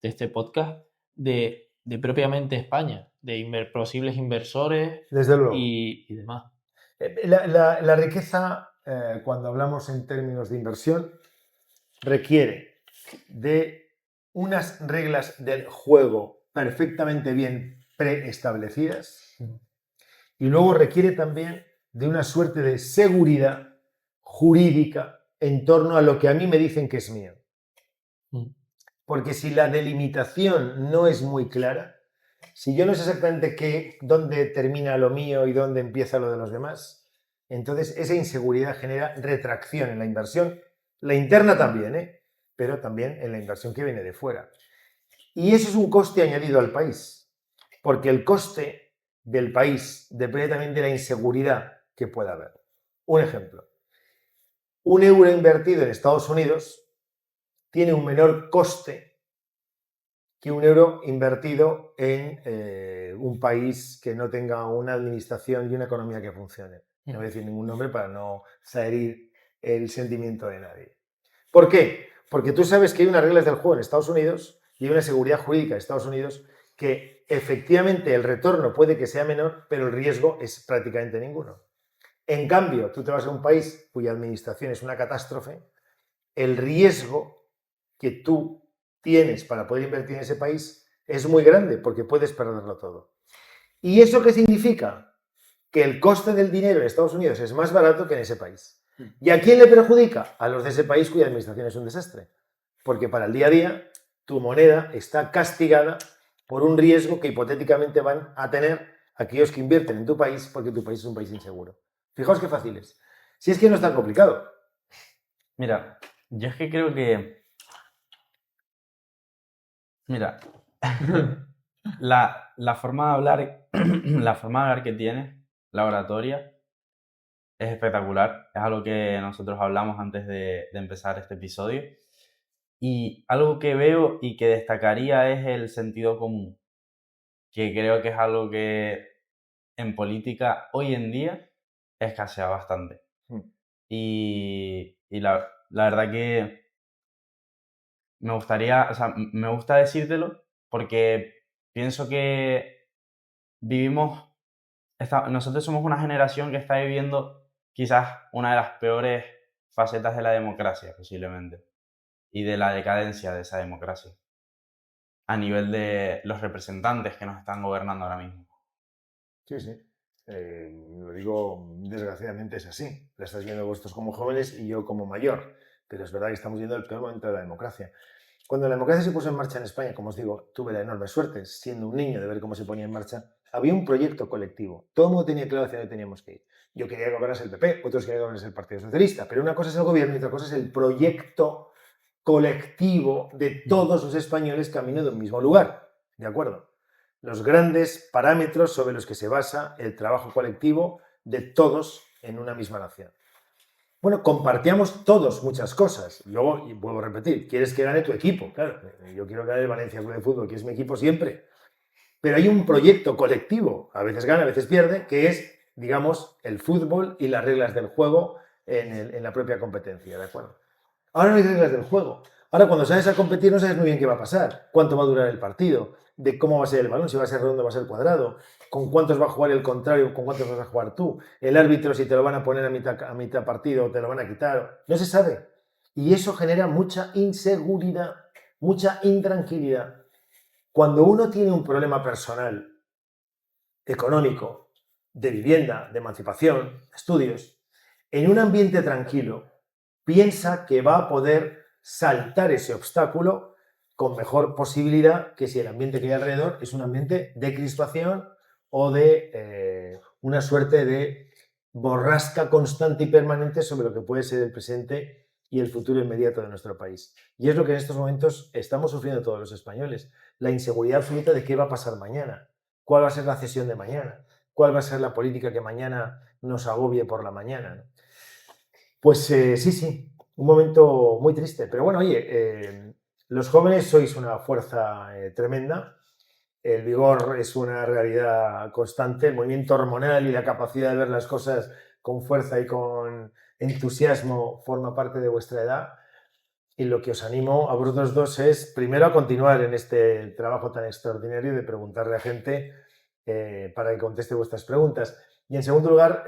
este podcast de propiamente España, de posibles inversores Desde luego. y demás. La riqueza, cuando hablamos en términos de inversión, requiere de unas reglas del juego perfectamente bien preestablecidas y luego requiere también de una suerte de seguridad jurídica en torno a lo que a mí me dicen que es mío. Porque si la delimitación no es muy clara, si yo no sé exactamente dónde termina lo mío y dónde empieza lo de los demás, entonces esa inseguridad genera retracción en la inversión, la interna también, pero también en la inversión que viene de fuera. Y eso es un coste añadido al país, porque el coste del país depende también de la inseguridad que pueda haber. Un ejemplo, un euro invertido en Estados Unidos tiene un menor coste que un euro invertido en un país que no tenga una administración y una economía que funcione. No voy a decir ningún nombre para no herir el sentimiento de nadie. ¿Por qué? Porque tú sabes que hay unas reglas del juego en Estados Unidos y hay una seguridad jurídica en Estados Unidos que efectivamente el retorno puede que sea menor, pero el riesgo es prácticamente ninguno. En cambio, tú te vas a un país cuya administración es una catástrofe, el riesgo que tú tienes para poder invertir en ese país es muy grande porque puedes perderlo todo. ¿Y eso qué significa? Que el coste del dinero en Estados Unidos es más barato que en ese país. ¿Y a quién le perjudica? A los de ese país cuya administración es un desastre. Porque para el día a día tu moneda está castigada por un riesgo que hipotéticamente van a tener aquellos que invierten en tu país porque tu país es un país inseguro. Fijaos qué fácil es. Si es que no es tan complicado. Mira, yo es que creo que... Mira, la forma de hablar, la forma de hablar que tiene, la oratoria, es espectacular. Es algo que nosotros hablamos antes de empezar este episodio. Y algo que veo y que destacaría es el sentido común, que creo que es algo que en política hoy en día escasea bastante. Y la verdad que me gustaría, o sea, me gusta decírtelo porque pienso que nosotros somos una generación que está viviendo quizás una de las peores facetas de la democracia, posiblemente, y de la decadencia de esa democracia, a nivel de los representantes que nos están gobernando ahora mismo. Sí, sí. Lo digo, desgraciadamente es así. La estáis viendo vosotros como jóvenes y yo como mayor. Pero es verdad que estamos viendo el peor momento de la democracia. Cuando la democracia se puso en marcha en España, como os digo, tuve la enorme suerte, siendo un niño, de ver cómo se ponía en marcha. Había un proyecto colectivo. Todo el mundo tenía claro hacia dónde teníamos que ir. Yo quería que gobernase el PP, otros querían que gobernase el Partido Socialista. Pero una cosa es el gobierno y otra cosa es el proyecto colectivo de todos los españoles camino de un mismo lugar. ¿De acuerdo? Los grandes parámetros sobre los que se basa el trabajo colectivo de todos en una misma nación. Bueno, compartíamos todos muchas cosas. Luego, y vuelvo a repetir, quieres que gane tu equipo. Claro, yo quiero que gane el Valencia Club de Fútbol, que es mi equipo siempre. Pero hay un proyecto colectivo, a veces gana, a veces pierde, que es, digamos, el fútbol y las reglas del juego en la propia competencia, ¿de acuerdo? Ahora no hay reglas del juego. Ahora, cuando sales a competir, no sabes muy bien qué va a pasar, cuánto va a durar el partido, de cómo va a ser el balón, si va a ser redondo o va a ser cuadrado, con cuántos va a jugar el contrario, con cuántos vas a jugar tú, el árbitro si te lo van a poner a mitad partido o te lo van a quitar, no se sabe. Y eso genera mucha inseguridad, mucha intranquilidad. Cuando uno tiene un problema personal, económico, de vivienda, de emancipación, estudios, en un ambiente tranquilo, piensa que va a poder saltar ese obstáculo con mejor posibilidad que si el ambiente que hay alrededor es un ambiente de crispación o de una suerte de borrasca constante y permanente sobre lo que puede ser el presente y el futuro inmediato de nuestro país. Y es lo que en estos momentos estamos sufriendo todos los españoles, la inseguridad absoluta de qué va a pasar mañana, cuál va a ser la cesión de mañana, cuál va a ser la política que mañana nos agobie por la mañana. Pues sí, un momento muy triste. Pero bueno, oye, los jóvenes sois una fuerza tremenda. El vigor es una realidad constante. El movimiento hormonal y la capacidad de ver las cosas con fuerza y con entusiasmo forma parte de vuestra edad. Y lo que os animo a vosotros dos es, primero, a continuar en este trabajo tan extraordinario de preguntarle a gente para que conteste vuestras preguntas. Y, en segundo lugar,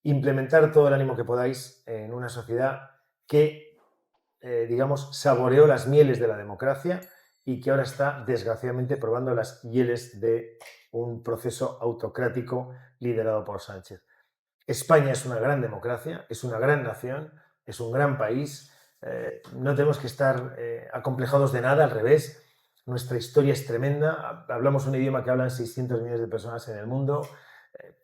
implementar todo el ánimo que podáis en una sociedad que, digamos, saboreó las mieles de la democracia y que ahora está, desgraciadamente, probando las hieles de un proceso autocrático liderado por Sánchez. España es una gran democracia, es una gran nación, es un gran país. No tenemos que estar acomplejados de nada, al revés. Nuestra historia es tremenda. Hablamos un idioma que hablan 600 millones de personas en el mundo.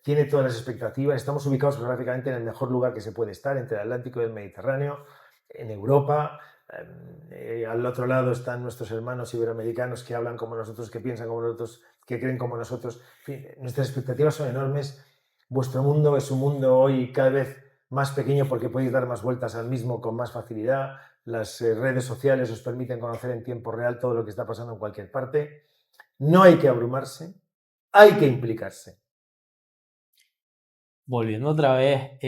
Tiene todas las expectativas. Estamos ubicados geográficamente en el mejor lugar que se puede estar, entre el Atlántico y el Mediterráneo, en Europa. Al otro lado están nuestros hermanos iberoamericanos que hablan como nosotros, que piensan como nosotros, que creen como nosotros. En fin, nuestras expectativas son enormes. Vuestro mundo es un mundo hoy cada vez más pequeño porque podéis dar más vueltas al mismo con más facilidad. Las redes sociales os permiten conocer en tiempo real todo lo que está pasando en cualquier parte. No hay que abrumarse, hay que implicarse. Volviendo otra vez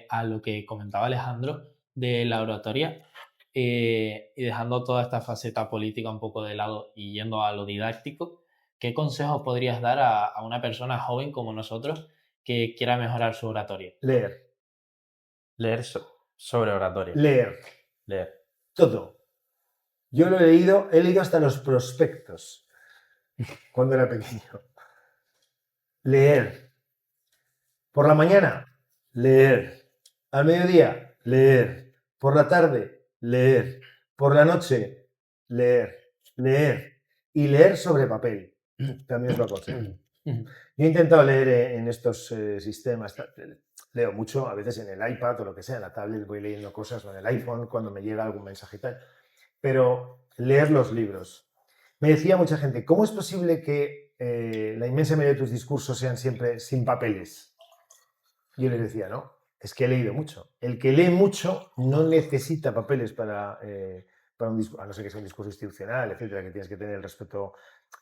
a lo que comentaba Alejandro de la oratoria y dejando toda esta faceta política un poco de lado y yendo a lo didáctico, ¿qué consejos podrías dar a una persona joven como nosotros que quiera mejorar su oratoria? Leer. Leer sobre oratoria. Leer. Leer. Todo. Yo lo he leído hasta los prospectos cuando era pequeño. Leer. Por la mañana, leer. Al mediodía, leer. Por la tarde, leer. Por la noche, leer. Leer. Y leer sobre papel. También os lo aconsejo. Yo he intentado leer en estos sistemas. Leo mucho, a veces en el iPad o lo que sea, en la tablet voy leyendo cosas, o en el iPhone cuando me llega algún mensaje y tal. Pero leer los libros. Me decía mucha gente, ¿cómo es posible que la inmensa mayoría de tus discursos sean siempre sin papeles? Yo les decía, no, es que he leído mucho. El que lee mucho no necesita papeles para un discurso, a no ser que sea un discurso institucional, etcétera, que tienes que tener el respeto,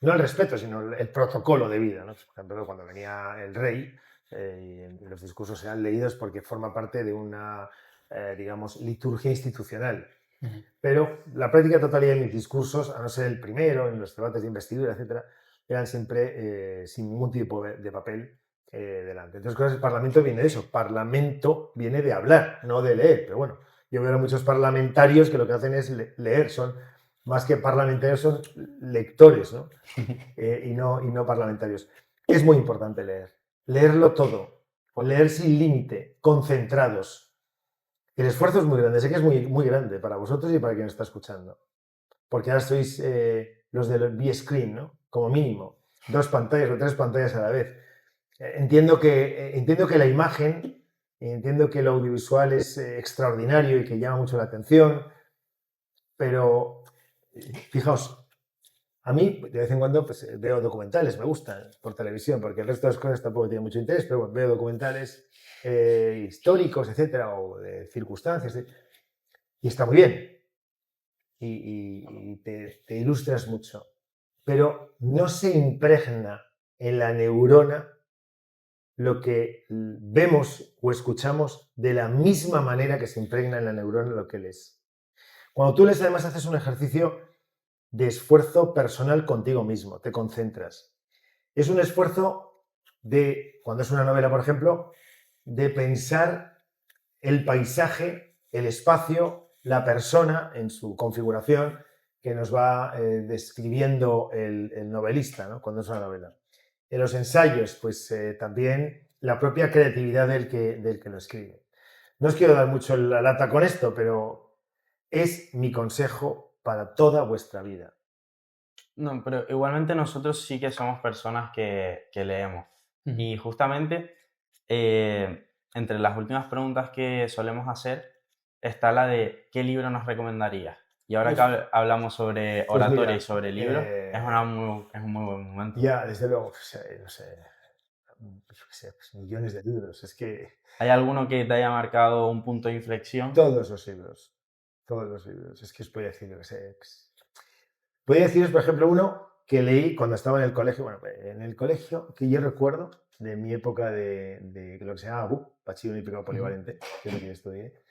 no el respeto, sino el protocolo de vida, ¿no? Por ejemplo, cuando venía el rey, los discursos eran leídos porque forma parte de una, digamos, liturgia institucional. Pero la práctica totalidad de mis discursos, a no ser el primero, en los debates de investidura, etcétera, eran siempre sin ningún tipo de papel delante. Entonces, el Parlamento viene de eso. Parlamento viene de hablar, no de leer. Pero bueno, yo veo a muchos parlamentarios que lo que hacen es leer. Son, más que parlamentarios, son lectores, ¿no? y no parlamentarios. Es muy importante leer. Leerlo todo. Leer sin límite, concentrados. El esfuerzo es muy grande, sé que es muy, muy grande para vosotros y para quien está escuchando. Porque ahora sois los del B-Screen, ¿no? Como mínimo. 2 pantallas o 3 pantallas a la vez. Entiendo que la imagen, entiendo que lo audiovisual es extraordinario y que llama mucho la atención, pero fijaos, a mí de vez en cuando pues, veo documentales, me gustan por televisión, porque el resto de las cosas tampoco tienen mucho interés, pero bueno, veo documentales históricos, etcétera, o de circunstancias, y está muy bien, y te ilustras mucho, pero no se impregna en la neurona lo que vemos o escuchamos de la misma manera que se impregna en la neurona lo que lees. Cuando tú lees, además, haces un ejercicio de esfuerzo personal contigo mismo, te concentras. Es un esfuerzo de, cuando es una novela, por ejemplo, de pensar el paisaje, el espacio, la persona en su configuración que nos va describiendo el novelista, ¿no? Cuando es una novela. En los ensayos, pues también la propia creatividad del que lo escribe. No os quiero dar mucho la lata con esto, pero es mi consejo para toda vuestra vida. No, pero igualmente nosotros sí que somos personas que leemos. Y justamente entre las últimas preguntas que solemos hacer está la de ¿qué libro nos recomendarías? Y ahora que hablamos sobre oratoria mira, y sobre libros, es un muy buen momento. Ya, desde luego, no sé, pues millones de libros. Es que ¿Hay alguno que te haya marcado un punto de inflexión? todos los libros. Es que os voy a decir, yo qué sé. Voy a deciros, por ejemplo, uno que leí cuando estaba en el colegio. Bueno, en el colegio que yo recuerdo de mi época de lo que se llama BUP, Bachiller Unificado Polivalente, que es lo que yo estudié.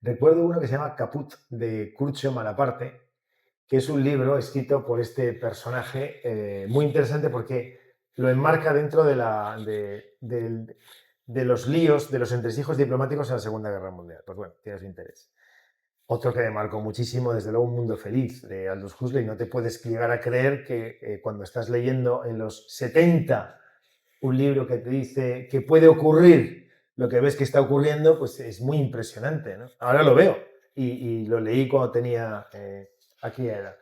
Recuerdo uno que se llama Caput, de Curcio Malaparte, que es un libro escrito por este personaje muy interesante porque lo enmarca dentro de los líos, de los entresijos diplomáticos en la Segunda Guerra Mundial. Pues bueno, tiene su interés. Otro que me marcó muchísimo, desde luego, Un mundo feliz, de Aldous Huxley. No te puedes llegar a creer que cuando estás leyendo en los 70 un libro que te dice que puede ocurrir lo que ves que está ocurriendo, pues es muy impresionante, ¿no? Ahora lo veo y lo leí cuando tenía aquella edad.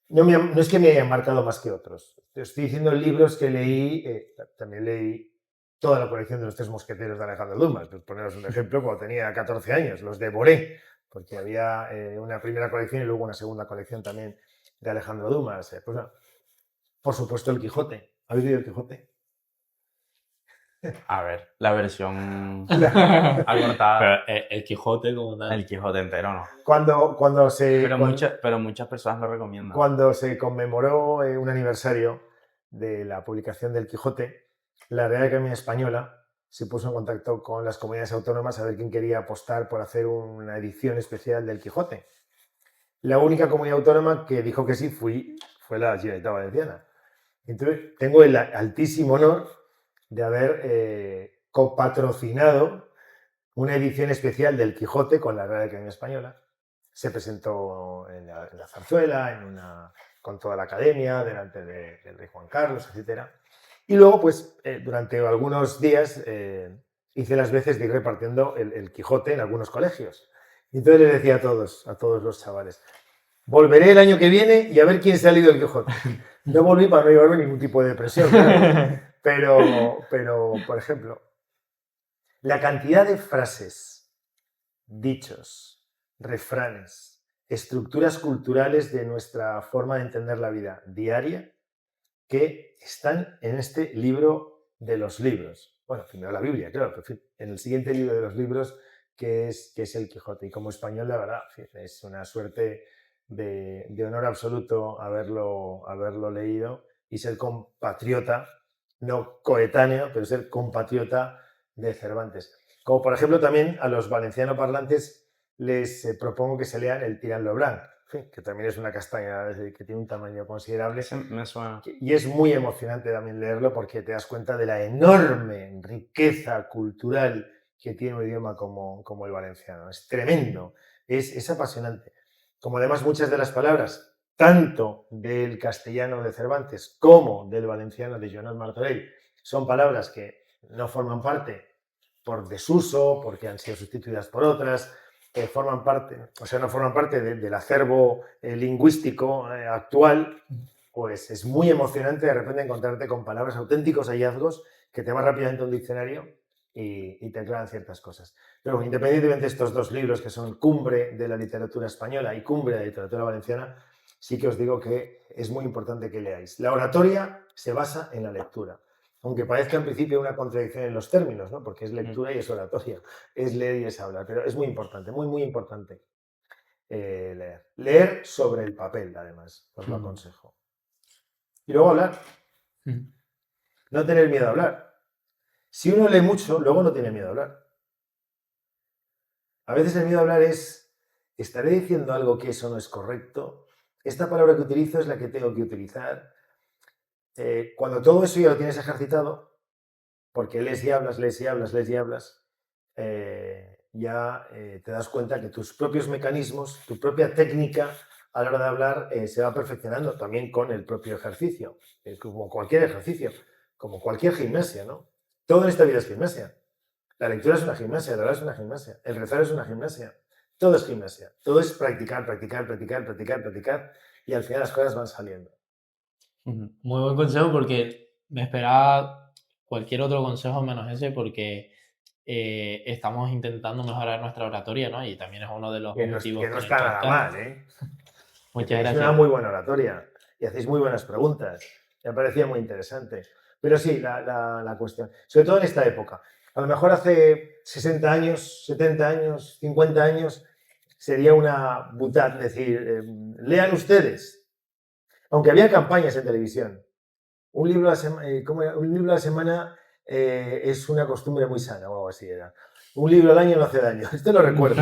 No es que me hayan marcado más que otros. Te estoy diciendo libros que leí, también leí toda la colección de Los Tres Mosqueteros de Alejandro Dumas. Pues poneros un ejemplo, cuando tenía 14 años, los devoré, porque había una primera colección y luego una segunda colección también de Alejandro Dumas. Pues, no. Por supuesto, El Quijote. ¿Habéis leído El Quijote? A ver, la versión acortada. Pero el Quijote como tal. El Quijote entero no. Pero muchas personas lo recomiendan. Cuando se conmemoró un aniversario de la publicación del Quijote, la Real Academia Española se puso en contacto con las comunidades autónomas a ver quién quería apostar por hacer una edición especial del Quijote. La única comunidad autónoma que dijo que sí fue la Generalitat Valenciana. Entonces, tengo el altísimo honor de haber copatrocinado una edición especial del Quijote con la Real Academia Española. Se presentó en la Zarzuela, con toda la academia, delante del rey Juan Carlos, etc. Y luego, pues, durante algunos días hice las veces de ir repartiendo el Quijote en algunos colegios. Y entonces les decía a todos los chavales, volveré el año que viene y a ver quién se ha leído el Quijote. No volví para no llevarme ningún tipo de depresión, claro. Pero, por ejemplo, la cantidad de frases, dichos, refranes, estructuras culturales de nuestra forma de entender la vida diaria que están en este libro de los libros. Bueno, primero la Biblia, claro, pero en fin, en el siguiente libro de los libros que es El Quijote. Y como español, la verdad, es una suerte de honor absoluto haberlo leído y ser compatriota, no coetáneo, pero ser compatriota de Cervantes. Como por ejemplo también a los valenciano parlantes les propongo que se lean El Tirant lo Blanc, que también es una castaña que tiene un tamaño considerable. Sí, me suena. Y es muy emocionante también leerlo porque te das cuenta de la enorme riqueza cultural que tiene un idioma como el valenciano. Es tremendo, es apasionante. Como además muchas de las palabras, tanto del castellano de Cervantes como del valenciano de Joan Martorell, son palabras que no forman parte por desuso, porque han sido sustituidas por otras, no forman parte del acervo lingüístico actual, pues es muy emocionante de repente encontrarte con palabras, auténticos hallazgos que te vas rápidamente a un diccionario y te aclaran ciertas cosas. Pero independientemente de estos dos libros que son cumbre de la literatura española y cumbre de la literatura valenciana, sí que os digo que es muy importante que leáis. La oratoria se basa en la lectura. Aunque parezca en principio una contradicción en los términos, ¿no? Porque es lectura y es oratoria, es leer y es hablar, pero es muy importante, muy, muy importante leer. Leer sobre el papel, además, os lo aconsejo. Y luego hablar. No tener miedo a hablar. Si uno lee mucho, luego no tiene miedo a hablar. A veces el miedo a hablar es, ¿estaré diciendo algo que eso no es correcto? ¿Esta palabra que utilizo es la que tengo que utilizar? Cuando todo eso ya lo tienes ejercitado, porque lees y hablas, ya te das cuenta que tus propios mecanismos, tu propia técnica a la hora de hablar se va perfeccionando también con el propio ejercicio, como cualquier ejercicio, como cualquier gimnasia, ¿no? Todo en esta vida es gimnasia. La lectura es una gimnasia, la hablar es una gimnasia, el rezar es una gimnasia, todo es gimnasia, todo es practicar, y al final las cosas van saliendo. Muy buen consejo porque me esperaba cualquier otro consejo menos ese porque estamos intentando mejorar nuestra oratoria, ¿no? Y también es uno de los motivos que no está nada mal, ¿eh? Muchas gracias. Es una muy buena oratoria y hacéis muy buenas preguntas. Me parecía muy interesante. Pero sí, la cuestión, sobre todo en esta época. A lo mejor hace 60 años, 70 años, 50 años, sería una butad decir, lean ustedes. Aunque había campañas en televisión. Un libro a la semana es una costumbre muy sana, o algo así era. Un libro al año no hace daño. Esto lo recuerdo.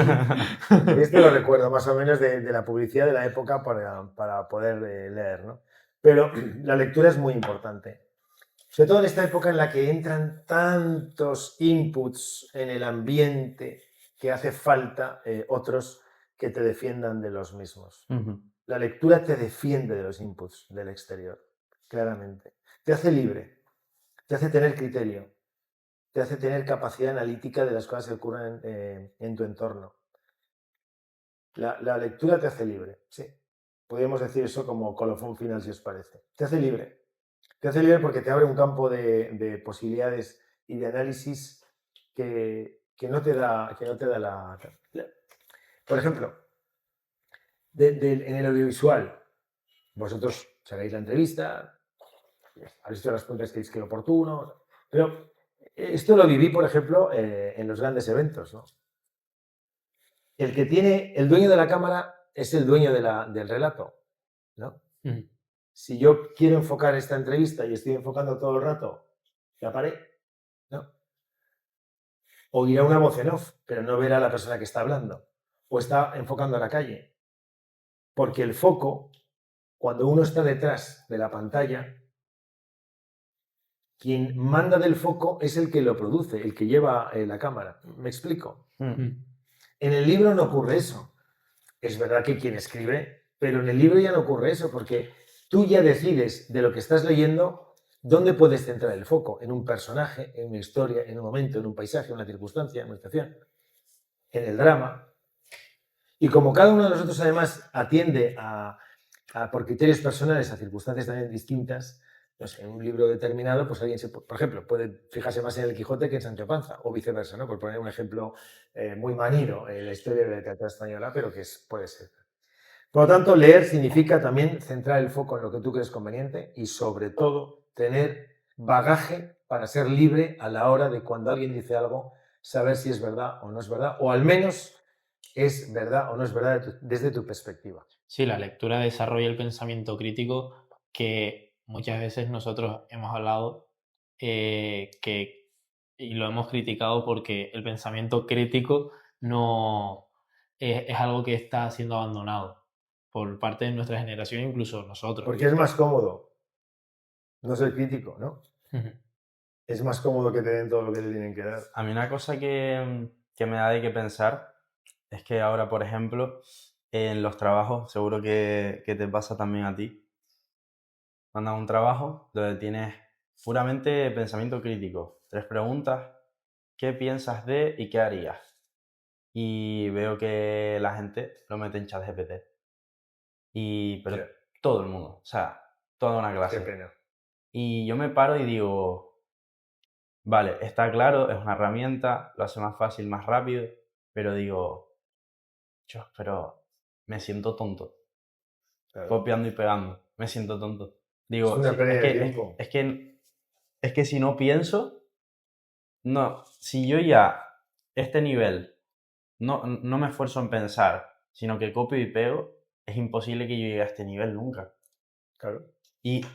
Esto lo recuerdo más o menos de la publicidad de la época para poder leer, ¿no? Pero la lectura es muy importante. Sobre todo en esta época en la que entran tantos inputs en el ambiente que hace falta otros que te defiendan de los mismos. La lectura te defiende de los inputs del exterior, claramente. Te hace libre, te hace tener criterio, te hace tener capacidad analítica de las cosas que ocurren en tu entorno. La lectura te hace libre, sí. Podríamos decir eso como colofón final, si os parece. Te hace libre. Te hace libre porque te abre un campo de posibilidades y de análisis que no te da la... Por ejemplo, en el audiovisual, vosotros hagáis la entrevista, habéis hecho las preguntas que creéis que es oportuno, pero esto lo viví, por ejemplo, en los grandes eventos, ¿no? El dueño de la cámara es el dueño del relato, ¿no? Si yo quiero enfocar esta entrevista y estoy enfocando todo el rato, la pared, ¿no? Oirá una voz en off, pero no verá a la persona que está hablando. O está enfocando a la calle. Porque el foco, cuando uno está detrás de la pantalla, quien manda del foco es el que lo produce, el que lleva la cámara. ¿Me explico? En el libro no ocurre eso. Es verdad que quien escribe, pero en el libro ya no ocurre eso, porque tú ya decides de lo que estás leyendo dónde puedes centrar el foco, en un personaje, en una historia, en un momento, en un paisaje, en una circunstancia, en una situación, en el drama. Y como cada uno de nosotros además atiende por criterios personales a circunstancias también distintas, pues en un libro determinado, pues alguien, por ejemplo, puede fijarse más en el Quijote que en Sancho Panza, o viceversa, ¿no? Por poner un ejemplo muy manido en la historia de la literatura española, pero que puede ser. Por lo tanto, leer significa también centrar el foco en lo que tú crees conveniente y, sobre todo, tener bagaje para ser libre a la hora de cuando alguien dice algo, saber si es verdad o no es verdad, o al menos es verdad o no es verdad desde tu perspectiva. Sí, la lectura desarrolla el pensamiento crítico que muchas veces nosotros hemos hablado y lo hemos criticado porque el pensamiento crítico no es algo que está siendo abandonado por parte de nuestra generación, incluso nosotros. Porque es más cómodo no ser crítico, ¿no? Es más cómodo que te den todo lo que te tienen que dar. A mí una cosa que me da de qué pensar es que ahora, por ejemplo, en los trabajos, seguro que te pasa también a ti, mandan un trabajo donde tienes puramente pensamiento crítico. 3 preguntas, ¿qué piensas de y qué harías? Y veo que la gente lo mete en ChatGPT. Pero Sí. todo el mundo, o sea, toda una clase. Qué pena. Y yo me paro y digo, vale, está claro, es una herramienta, lo hace más fácil, más rápido, pero digo, pero me siento tonto. Claro. Copiando y pegando, me siento tonto. Digo, Es una pérdida de tiempo. es que si no pienso, no, si yo ya este nivel no me esfuerzo en pensar, sino que copio y pego, es imposible que yo llegue a este nivel nunca. Claro. Y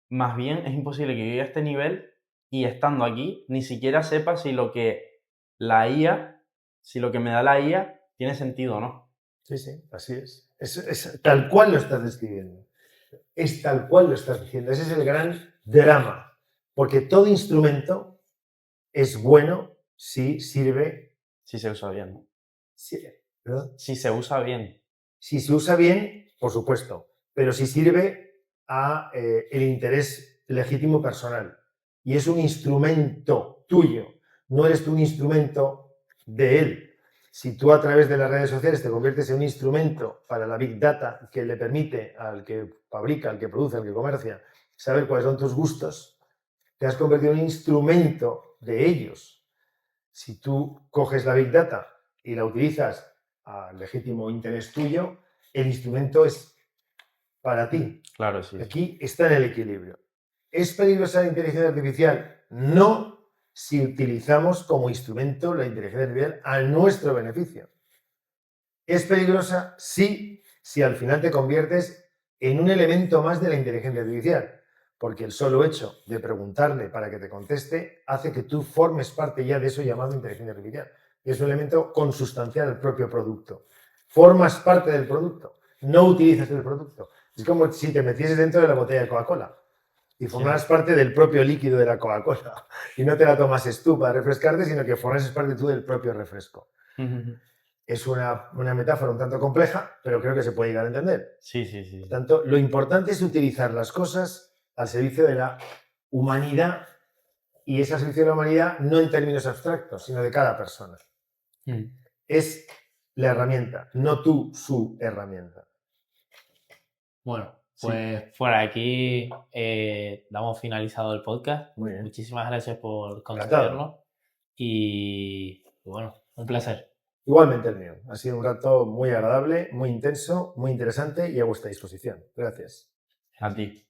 más bien es imposible que yo llegue a este nivel y estando aquí ni siquiera sepa si lo que me da la IA tiene sentido o no. Sí, así es. Es tal cual lo estás describiendo. Es tal cual lo estás diciendo. Ese es el gran drama. Porque todo instrumento es bueno si sirve... Si se usa bien, ¿no? ¿Perdón? Si se usa bien. Si se usa bien, por supuesto. Pero si sirve a el interés legítimo personal. Y es un instrumento tuyo. No eres tú un instrumento de él. Si tú a través de las redes sociales te conviertes en un instrumento para la Big Data que le permite al que fabrica, al que produce, al que comercia, saber cuáles son tus gustos, te has convertido en un instrumento de ellos. Si tú coges la Big Data y la utilizas al legítimo interés tuyo, el instrumento es para ti. Claro, sí. Aquí está en el equilibrio. ¿Es peligrosa la inteligencia artificial? No, si utilizamos como instrumento la inteligencia artificial a nuestro beneficio. ¿Es peligrosa? Sí, si al final te conviertes en un elemento más de la inteligencia artificial, porque el solo hecho de preguntarle para que te conteste hace que tú formes parte ya de eso llamado inteligencia artificial. Es un elemento consustancial al propio producto. Formas parte del producto, no utilizas el producto. Es como si te metieses dentro de la botella de Coca-Cola y formaras parte del propio líquido de la Coca-Cola y no te la tomases tú para refrescarte, sino que formases parte tú del propio refresco. Es una metáfora un tanto compleja, pero creo que se puede llegar a entender. Sí, sí, sí. Por tanto, lo importante es utilizar las cosas al servicio de la humanidad, y ese servicio de la humanidad no en términos abstractos, sino de cada persona. Es la herramienta, no tú su herramienta. Bueno, pues por aquí damos finalizado el podcast. Muy bien. Muchísimas gracias por Encantado. conocernos y bueno, un placer. Igualmente el mío. Ha sido un rato muy agradable, muy intenso, muy interesante y a vuestra disposición. Gracias. A ti.